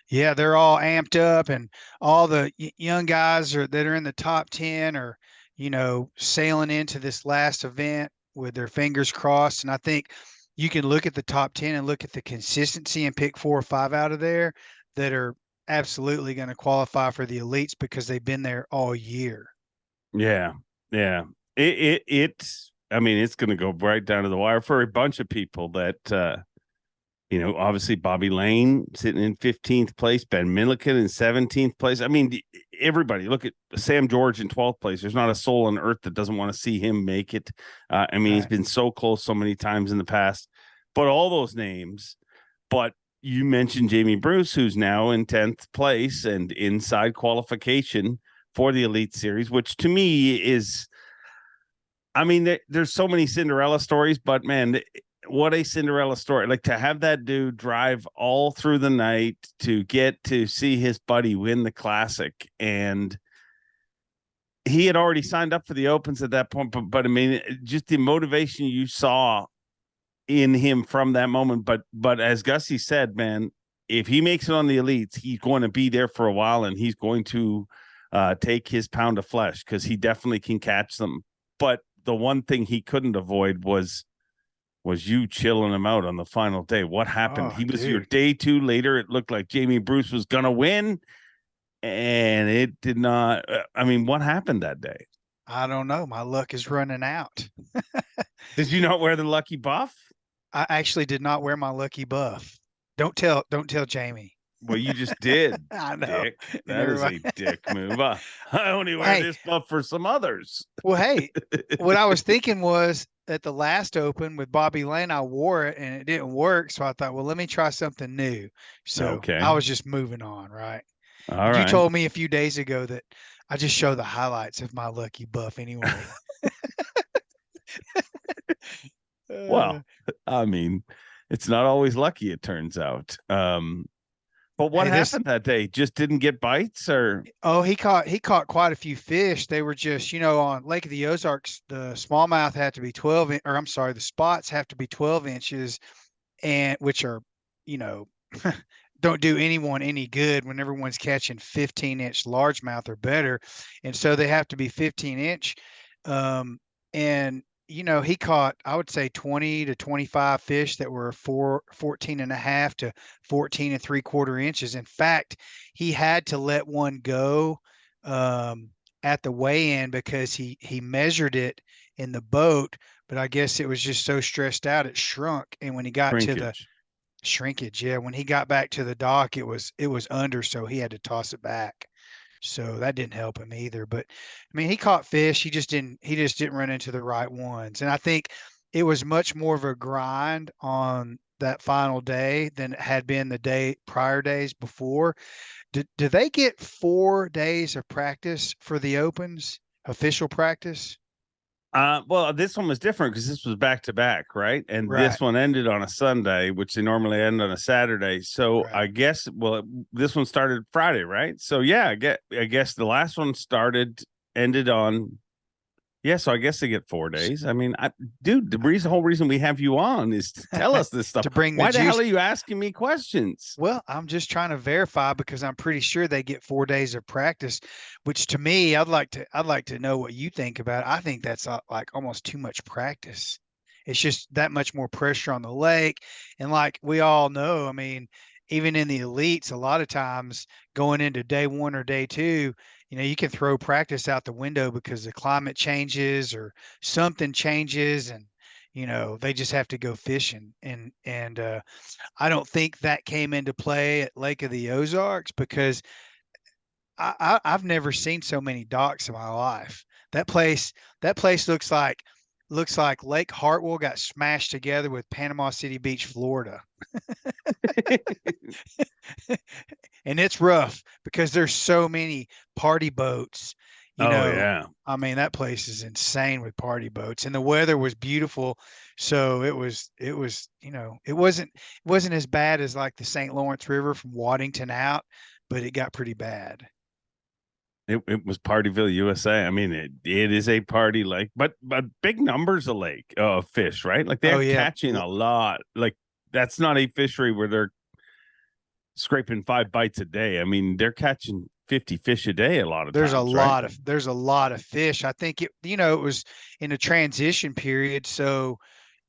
S4: yeah, they're all amped up, and all the young guys that are in the top 10 are, sailing into this last event with their fingers crossed. And I think you can look at the top 10 and look at the consistency and pick 4 or 5 out of there that are absolutely going to qualify for the elites because they've been there all year.
S1: Yeah. Yeah. It's, I mean, it's going to go right down to the wire for a bunch of people that, obviously Bobby Lane sitting in 15th place, Ben Milliken in 17th place. I mean, everybody, look at Sam George in 12th place. There's not a soul on earth that doesn't want to see him make it. He's been so close so many times in the past, but all those names. But you mentioned Jamie Bruce, who's now in 10th place and inside qualification for the Elite Series, which to me is, I mean, there's so many Cinderella stories, but man, what a Cinderella story. Like, to have that dude drive all through the night to get to see his buddy win the classic. And he had already signed up for the Opens at that point, but I mean, just the motivation you saw in him from that moment. But as Gussie said, man, if he makes it on the elites, he's going to be there for a while, and he's going to take his pound of flesh, because he definitely can catch them. But the one thing he couldn't avoid was you chilling him out on the final day. What happened? He was your day 2 later. It looked like Jamie Bruce was going to win, and it did not. I mean, what happened that day?
S4: I don't know. My luck is running out.
S1: Did you not wear the lucky buff?
S4: I actually did not wear my lucky buff. Don't tell Jamie.
S1: Well, you just did.
S4: I know.
S1: Dick. That is a dick move. I only wear this buff for some others.
S4: Well, hey, what I was thinking was at the last Open with Bobby Lane, I wore it and it didn't work. So I thought, well, let me try something new. So I was just moving on, right?
S1: All right.
S4: You told me a few days ago that I just show the highlights of my lucky buff anyway.
S1: Well, I mean, it's not always lucky, it turns out. But what happened that day? Just didn't get bites, or?
S4: Oh, he caught quite a few fish. They were just, on Lake of the Ozarks, the smallmouth had to be 12, the spots have to be 12 inches, and which are, don't do anyone any good when everyone's catching 15-inch largemouth or better. And so they have to be 15-inch. And he caught, I would say 20 to 25 fish that were 14 and a half to 14 and 3/4 inches. In fact, he had to let one go at the weigh-in because he measured it in the boat, but I guess it was just so stressed out it shrunk. And when he got to the shrinkage, when he got back to the dock, it was under, so he had to toss it back. So that didn't help him either. But I mean, he caught fish. He just didn't run into the right ones. And I think it was much more of a grind on that final day than it had been the prior days before. Do they get 4 days of practice for the Opens, official practice?
S1: Well, this one was different because this was back to back, right? And this one ended on a Sunday, which they normally end on a Saturday. So I guess, this one started Friday, right? So yeah, I guess the last one ended on. Yeah, so I guess they get 4 days. I mean, dude, the whole reason we have you on is to tell us this stuff. Why the hell are you asking me questions?
S4: Well, I'm just trying to verify because I'm pretty sure they get 4 days of practice, which to me, I'd like to know what you think about it. I think that's like almost too much practice. It's just that much more pressure on the lake. And like we all know, I mean, even in the elites, a lot of times going into day 1 or day 2, you can throw practice out the window because the climate changes or something changes, and they just have to go fishing. And I don't think that came into play at Lake of the Ozarks because I've never seen so many docks in my life. That place looks like looks like Lake Hartwell got smashed together with Panama City Beach, Florida. And it's rough because there's so many party boats,
S1: Oh yeah.
S4: I mean, that place is insane with party boats, and the weather was beautiful. So it wasn't as bad as like the St. Lawrence River from Waddington out, but it got pretty bad.
S1: It was Partyville, USA. I mean, it is a party lake, but big numbers of lake fish, right? Like
S4: Oh
S1: they're
S4: yeah.
S1: catching a lot. Like that's not a fishery where they're scraping 5 bites a day. I mean, they're catching 50 fish a day a lot of
S4: There's a
S1: times, right?
S4: lot of fish. I think it was in a transition period, so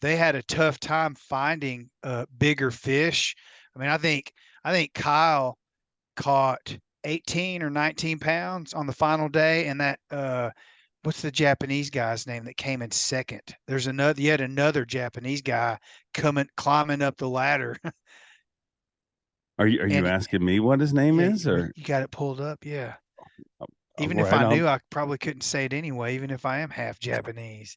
S4: they had a tough time finding bigger fish. I mean, I think Kyle caught 18 or 19 pounds on the final day, and that what's the Japanese guy's name that came in second? There's yet another Japanese guy climbing up the ladder.
S1: Are you
S4: And
S1: asking me what his name
S4: yeah,
S1: is, or
S4: you got it pulled up, yeah. Even if
S1: right
S4: I
S1: on?
S4: knew, I probably couldn't say it anyway, even if I am half Japanese.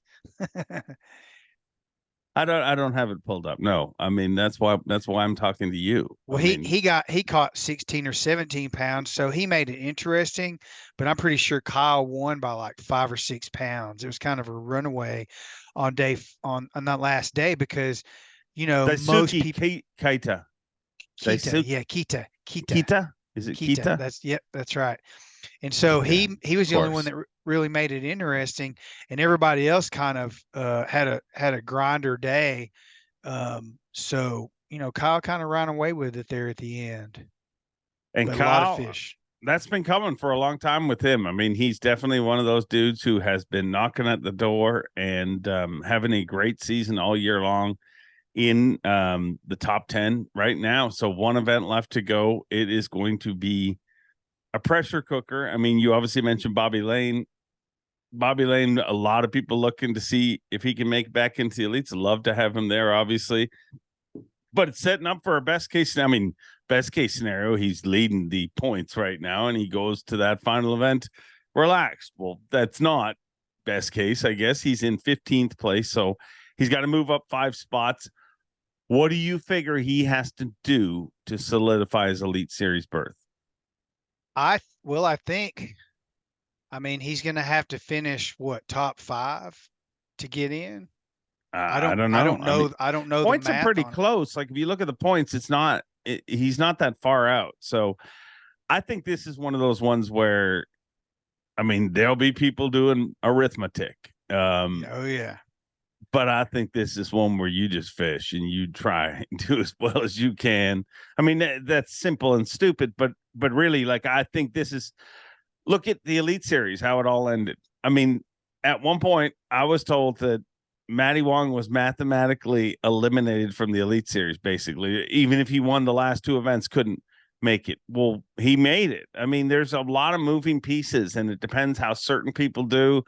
S1: I don't have it pulled up. No, I mean that's why I'm talking to you. I
S4: Well,
S1: mean,
S4: he caught 16 or 17 pounds, so he made it interesting. But I'm pretty sure Kyle won by like 5 or 6 pounds. It was kind of a runaway on that last day because most
S1: Daisuke
S4: people
S1: Kaita.
S4: Kita,
S1: Daisuke
S4: yeah, Kita.
S1: Kita? Is it
S4: Kita.
S1: Kita?
S4: Yep, that's right. And so
S1: Yeah,
S4: he was
S1: of
S4: the only one
S1: course.
S4: that really made it interesting, and everybody else kind of had a grinder day. So Kyle kind of ran away with it there at the end,
S1: And
S4: but a lot of
S1: Kyle,
S4: fish.
S1: that's been coming for a long time with him. I mean, he's definitely one of those dudes who has been knocking at the door and having a great season all year long in the top 10 right now. So one event left to go. It is going to be a pressure cooker. I mean, you obviously mentioned Bobby Lane. Bobby Lane, a lot of people looking to see if he can make it back into the elites. Love to have him there, obviously. But it's setting up for a best case. I mean, best case scenario, he's leading the points right now, and he goes to that final event relaxed. Well, that's not best case, I guess. He's in 15th place, so he's got to move up 5 spots. What do you figure he has to do to solidify his Elite Series berth?
S4: I think. I mean, he's going to have to finish top 5 to get in.
S1: I don't know. I mean,
S4: I don't know the
S1: points are
S4: math
S1: pretty
S4: on it.
S1: close. Like if you look at the points, he's not that far out. So I think this is one of those ones where, I mean, there'll be people doing arithmetic.
S4: Oh yeah.
S1: But I think this is one where you just fish and you try and do as well as you can. I mean, that's simple and stupid, but really, like I think this is. Look at the Elite Series, how it all ended. I mean, at one point, I was told that Matty Wong was mathematically eliminated from the Elite Series, basically. Even if he won the last 2 events, couldn't make it. Well, he made it. I mean, there's a lot of moving pieces, and it depends how certain people do.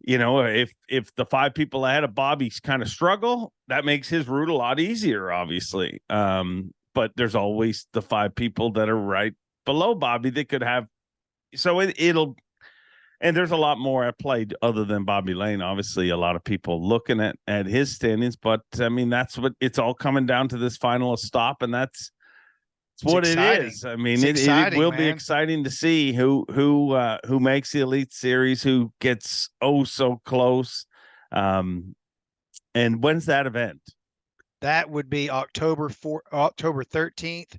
S1: If the 5 people ahead of Bobby's kind of struggle, that makes his route a lot easier, obviously. But there's always the 5 people that are right below Bobby that could have. So it'll, and there's a lot more at play other than Bobby Lane. Obviously, a lot of people looking at his standings, but I mean that's what it's all coming down to, this final stop, and that's what
S4: exciting.
S1: it is. I mean,
S4: It's
S1: it will
S4: exciting,
S1: be
S4: man.
S1: exciting to see who makes the Elite Series, who gets so close. And when's that event?
S4: That would be October 13th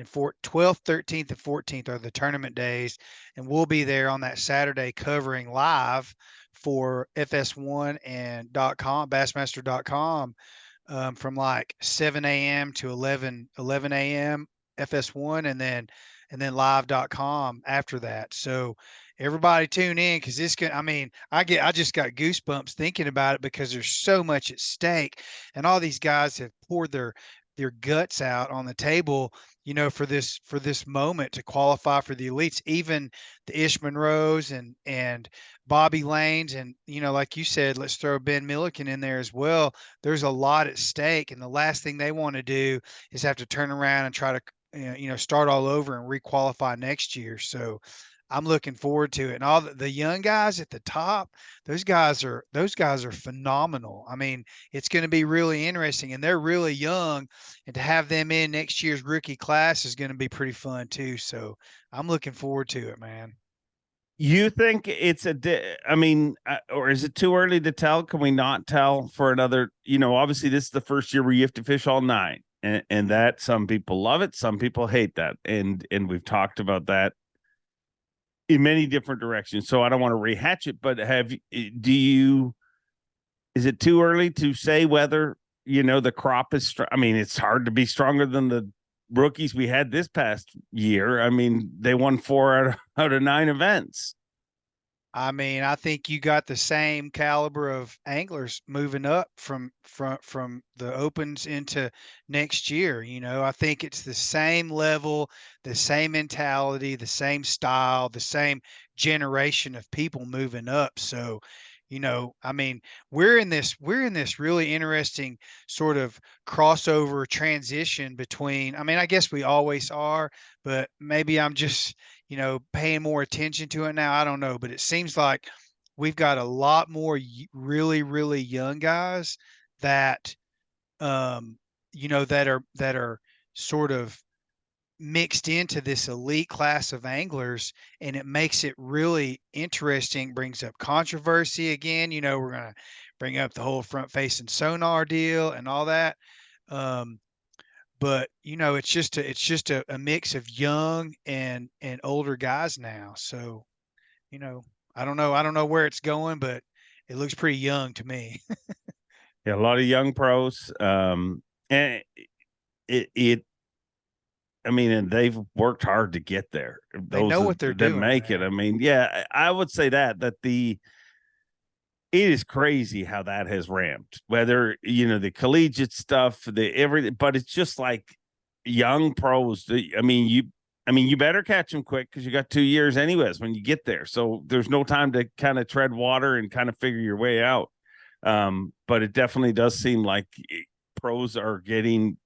S4: and 12th, 13th, and 14th are the tournament days, and we'll be there on that Saturday covering live for FS1 and .com, Bassmaster.com, from like 7 a.m. to 11 a.m. FS1, and then live.com after that. So everybody tune in, because I just got goosebumps thinking about it because there's so much at stake, and all these guys have poured their guts out on the table, for this moment to qualify for the elites. Even the Ish Monroes and Bobby Lanes, and like you said, let's throw Ben Milliken in there as well. There's a lot at stake, and the last thing they want to do is have to turn around and try to start all over and requalify next year. So I'm looking forward to it. And all the young guys at the top, those guys are phenomenal. I mean, it's going to be really interesting, and they're really young, and to have them in next year's rookie class is going to be pretty fun too. So I'm looking forward to it, man.
S1: You think it's I mean, or is it too early to tell? Can we not tell for another? Obviously, this is the first year where you have to fish all 9, and that some people love it, some people hate that, and we've talked about that in many different directions. So I don't want to rehatch it, but is it too early to say whether the crop is strong? I mean, it's hard to be stronger than the rookies we had this past year. I mean, they won 4 out of 9 events.
S4: I mean, I think you got the same caliber of anglers moving up from the opens into next year. I think it's the same level, the same mentality, the same style, the same generation of people moving up. So, I mean, we're in this really interesting sort of crossover transition between, I mean, I guess we always are, but maybe I'm just, paying more attention to it now. I don't know, but it seems like we've got a lot more really, really young guys that, that are sort of mixed into this elite class of anglers, and it makes it really interesting, brings up controversy again. We're going to bring up the whole front facing sonar deal and all that. But it's just a mix of young and older guys now. So, I don't know where it's going, but it looks pretty young to me.
S1: Yeah, a lot of young pros. And I mean, and they've worked hard to get there.
S4: They know what they're doing.
S1: Make it. I mean, yeah, I would say that it is crazy how that has ramped, whether, the collegiate stuff, everything, but it's just like young pros. I mean, you better catch them quick because you got 2 years anyways when you get there. So there's no time to kind of tread water and kind of figure your way out. But it definitely does seem like pros are getting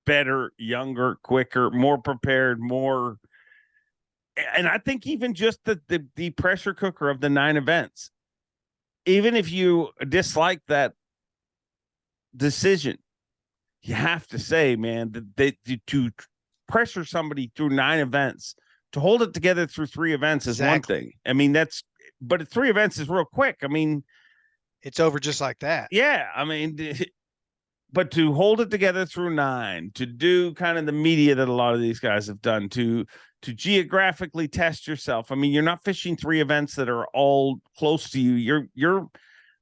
S1: better, younger, quicker, more prepared, more. And I think even just the pressure cooker of the 9 events, even if you dislike that decision, you have to say, man, that to pressure somebody through 9 events, to hold it together through 3 events is one thing. I mean, but 3 events is real quick. I mean,
S4: it's over just like that.
S1: Yeah. I mean, but to hold it together through 9, to do kind of the media that a lot of these guys have done, to geographically test yourself. I mean, you're not fishing 3 events that are all close to you.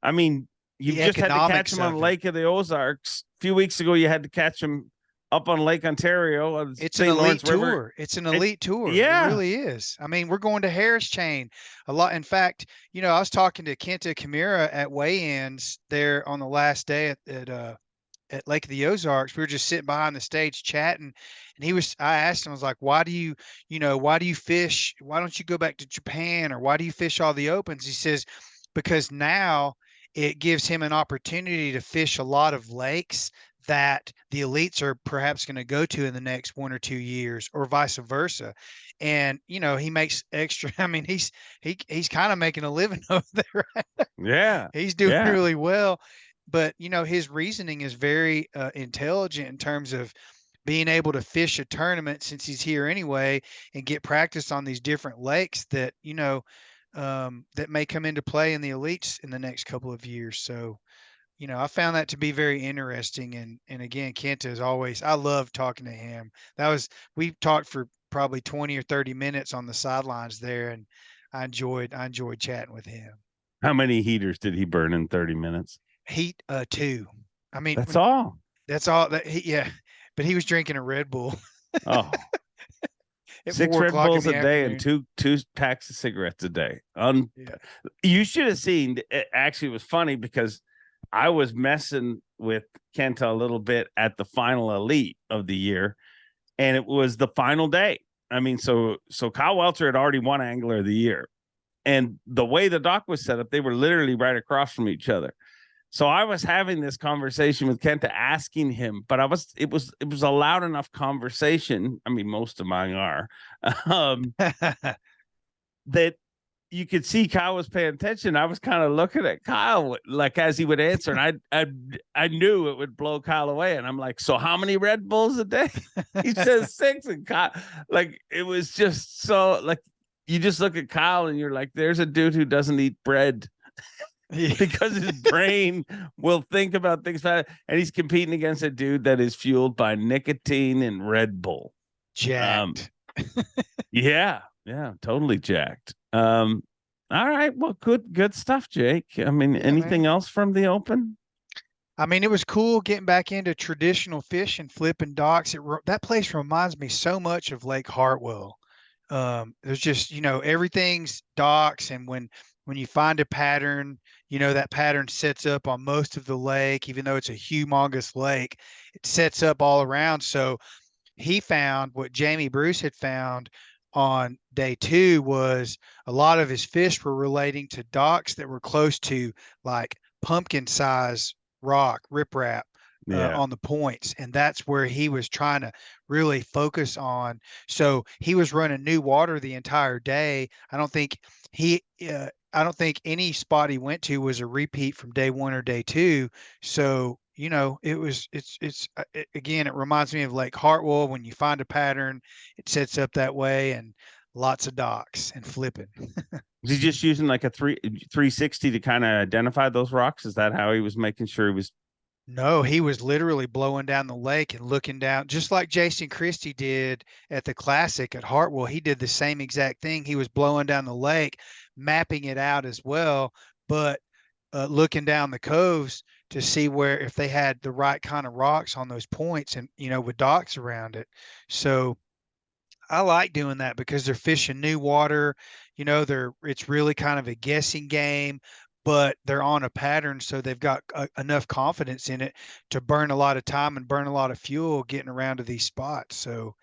S1: I mean, you just had to catch them on Lake of the Ozarks. A few weeks ago, you had to catch them up on Lake Ontario.
S4: It's an elite tour. It's an elite tour. Yeah, it really is. I mean, we're going to Harris Chain a lot. In fact, I was talking to Kenta Kimura at weigh-ins there on the last day at Lake of the Ozarks. We were just sitting behind the stage chatting, and I asked him, I was like, why do you fish? Why don't you go back to Japan, or why do you fish all the opens? He says, because now it gives him an opportunity to fish a lot of lakes that the elites are perhaps going to go to in the next 1 or 2 years, or vice versa. And, he makes extra. I mean, he's kind of making a living over there. Right?
S1: Yeah.
S4: He's doing really well. But, his reasoning is very intelligent in terms of being able to fish a tournament, since he's here anyway, and get practice on these different lakes that, that may come into play in the elites in the next couple of years. So, I found that to be very interesting. And again, Kenta is always, I love talking to him. We talked for probably 20 or 30 minutes on the sidelines there, and I enjoyed chatting with him.
S1: How many heaters did he burn in 30 minutes?
S4: 2. I mean,
S1: that's all.
S4: Yeah. But he was drinking a Red Bull.
S1: Oh, 6 Red Bulls a day and two packs of cigarettes a day. You should have seen. Actually, it was funny because I was messing with Kenta a little bit at the final elite of the year, and it was the final day. I mean, so Kyle Welter had already won Angler of the Year, and the way the dock was set up, they were literally right across from each other. So I was having this conversation with Kenta, asking him, but it was a loud enough conversation. I mean, most of mine are. that you could see Kyle was paying attention. I was kind of looking at Kyle like as he would answer, and I knew it would blow Kyle away. And I'm like, so how many Red Bulls a day? He says 6, and Kyle, like, it was just so, like, you just look at Kyle and you're like, there's a dude who doesn't eat bread because his brain will think about things fast, and he's competing against a dude that is fueled by nicotine and Red Bull.
S4: Jacked.
S1: Yeah, totally jacked. All right, well, good stuff, Jake. I mean, anything else from the Open?
S4: I mean, it was cool getting back into traditional fishing, flipping docks. That place reminds me so much of Lake Hartwell. There's just, everything's docks, and when you find a pattern, that pattern sets up on most of the lake, even though it's a humongous lake, it sets up all around. So he found what Jamie Bruce had found on day 2 was a lot of his fish were relating to docks that were close to like pumpkin size rock riprap on the points, and that's where he was trying to really focus on. So he was running new water the entire day. I don't think any spot he went to was a repeat from day 1 or day 2. So again, it reminds me of Lake Hartwell. When you find a pattern, it sets up that way, and lots of docks and flipping.
S1: Was he just using like a 360 to kind of identify those rocks? Is that how he was making sure he was?
S4: No, he was literally blowing down the lake and looking down, just like Jason Christie did at the Classic at Hartwell. He did the same exact thing. He was blowing down the lake, mapping it out as well, but looking down the coves to see if they had the right kind of rocks on those points, and with docks around it. So I like doing that because they're fishing new water. It's really kind of a guessing game, but they're on a pattern, so they've got enough confidence in it to burn a lot of time and burn a lot of fuel getting around to these spots. So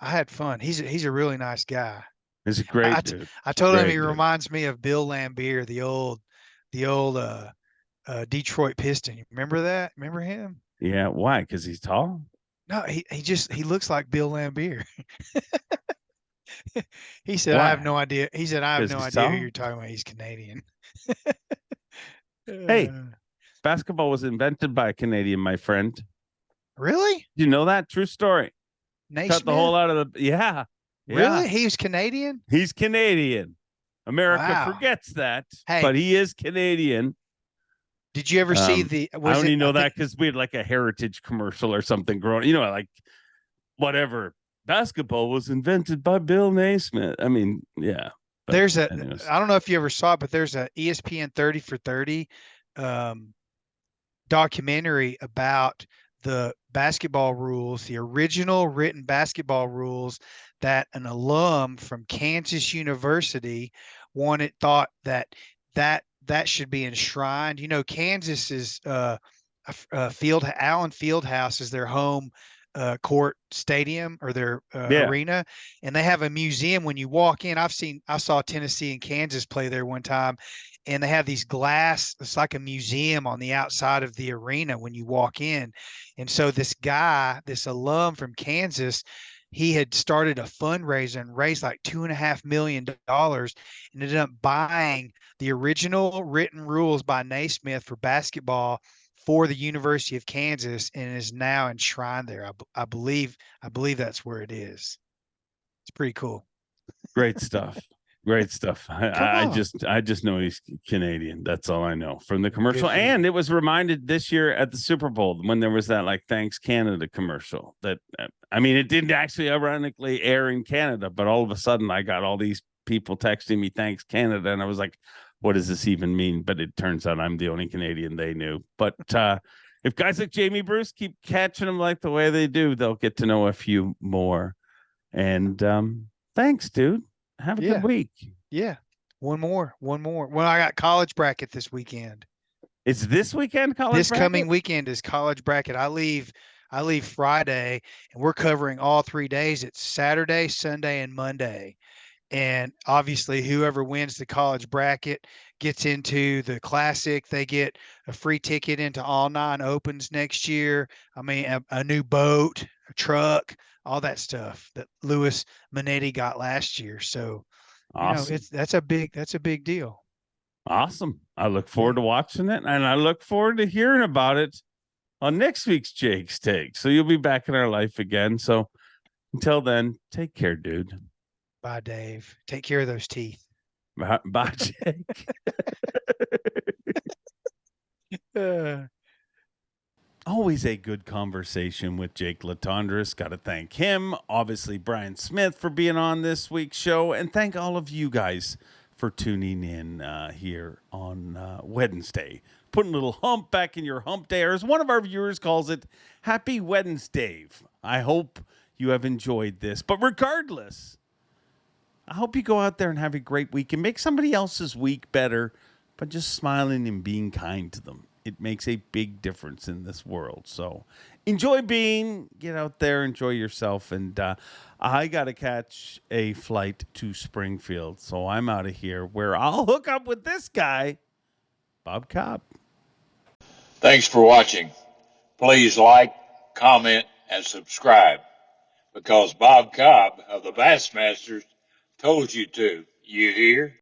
S4: I had fun. He's a really nice guy.
S1: He's a great dude.
S4: I told him he
S1: dude.
S4: reminds me of Bill Lambier, the old Detroit Piston. You remember that? Remember him?
S1: Yeah. Why? Because he's tall?
S4: No, he looks like Bill Lambier. He said,
S1: Why?
S4: I have no idea. He said, I have no idea
S1: tall?
S4: who you're talking about. He's Canadian.
S1: Hey, basketball was invented by a Canadian, my friend.
S4: Really?
S1: You know that? True story.
S4: Naismith?
S1: Cut the whole out of the. Yeah.
S4: Really? He's Canadian?
S1: He's Canadian. America forgets that, but he is Canadian.
S4: Did you ever see
S1: I only know that because we had like a heritage commercial or something growing. Like whatever. Basketball was invented by Bill Naismith. I mean, yeah.
S4: There's I don't know if you ever saw it, but there's a ESPN 30 for 30 documentary about the basketball rules, the original written basketball rules that an alum from Kansas University thought that should be enshrined. Kansas is Allen Fieldhouse is their home court stadium or their arena, and they have a museum when you walk in. I saw Tennessee and Kansas play there one time, and they have these glass, it's like a museum on the outside of the arena when you walk in. And so this alum from Kansas, he had started a fundraiser and raised like $2.5 million and ended up buying the original written rules by Naismith for basketball for the University of Kansas, and is now enshrined there. I believe that's where it is. It's pretty cool.
S1: Great stuff. Great stuff. I just know he's Canadian. That's all I know from the commercial. And it was reminded this year at the Super Bowl when there was that like Thanks Canada commercial that, it didn't actually ironically air in Canada, but all of a sudden I got all these people texting me Thanks Canada, and I was like, what does this even mean? But it turns out I'm the only Canadian they knew. But if guys like Jamie Bruce keep catching them like the way they do, they'll get to know a few more. And thanks, dude. Have a good week. Yeah. One more. Well, I got college bracket this weekend. It's this weekend, college bracket? Coming weekend is college bracket. I leave Friday, and we're covering all 3 days. It's Saturday, Sunday, and Monday. And obviously, whoever wins the college bracket gets into the Classic. They get a free ticket into all 9 Opens next year. A new boat, a truck, all that stuff that Louis Minetti got last year. So Awesome.
S4: That's a big deal.
S1: Awesome. I look forward to watching it, and I look forward to hearing about it on next week's Jake's Take. So you'll be back in our life again. So until then, take care, dude.
S4: Bye, Dave. Take care of those teeth.
S1: Bye, Jake. Always a good conversation with Jake Latendresse. Got to thank him. Obviously, Bryant Smith for being on this week's show. And thank all of you guys for tuning in here on Wednesday. Putting a little hump back in your hump day. Or as one of our viewers calls it, Happy Wednesday. I hope you have enjoyed this. But regardless, I hope you go out there and have a great week and make somebody else's week better by just smiling and being kind to them. It makes a big difference in this world. So enjoy being, get out there, enjoy yourself. And I got to catch a flight to Springfield. So I'm out of here where I'll hook up with this guy, Bob Cobb.
S2: Thanks for watching. Please like, comment, and subscribe because Bob Cobb of the Bassmasters told you to. You hear?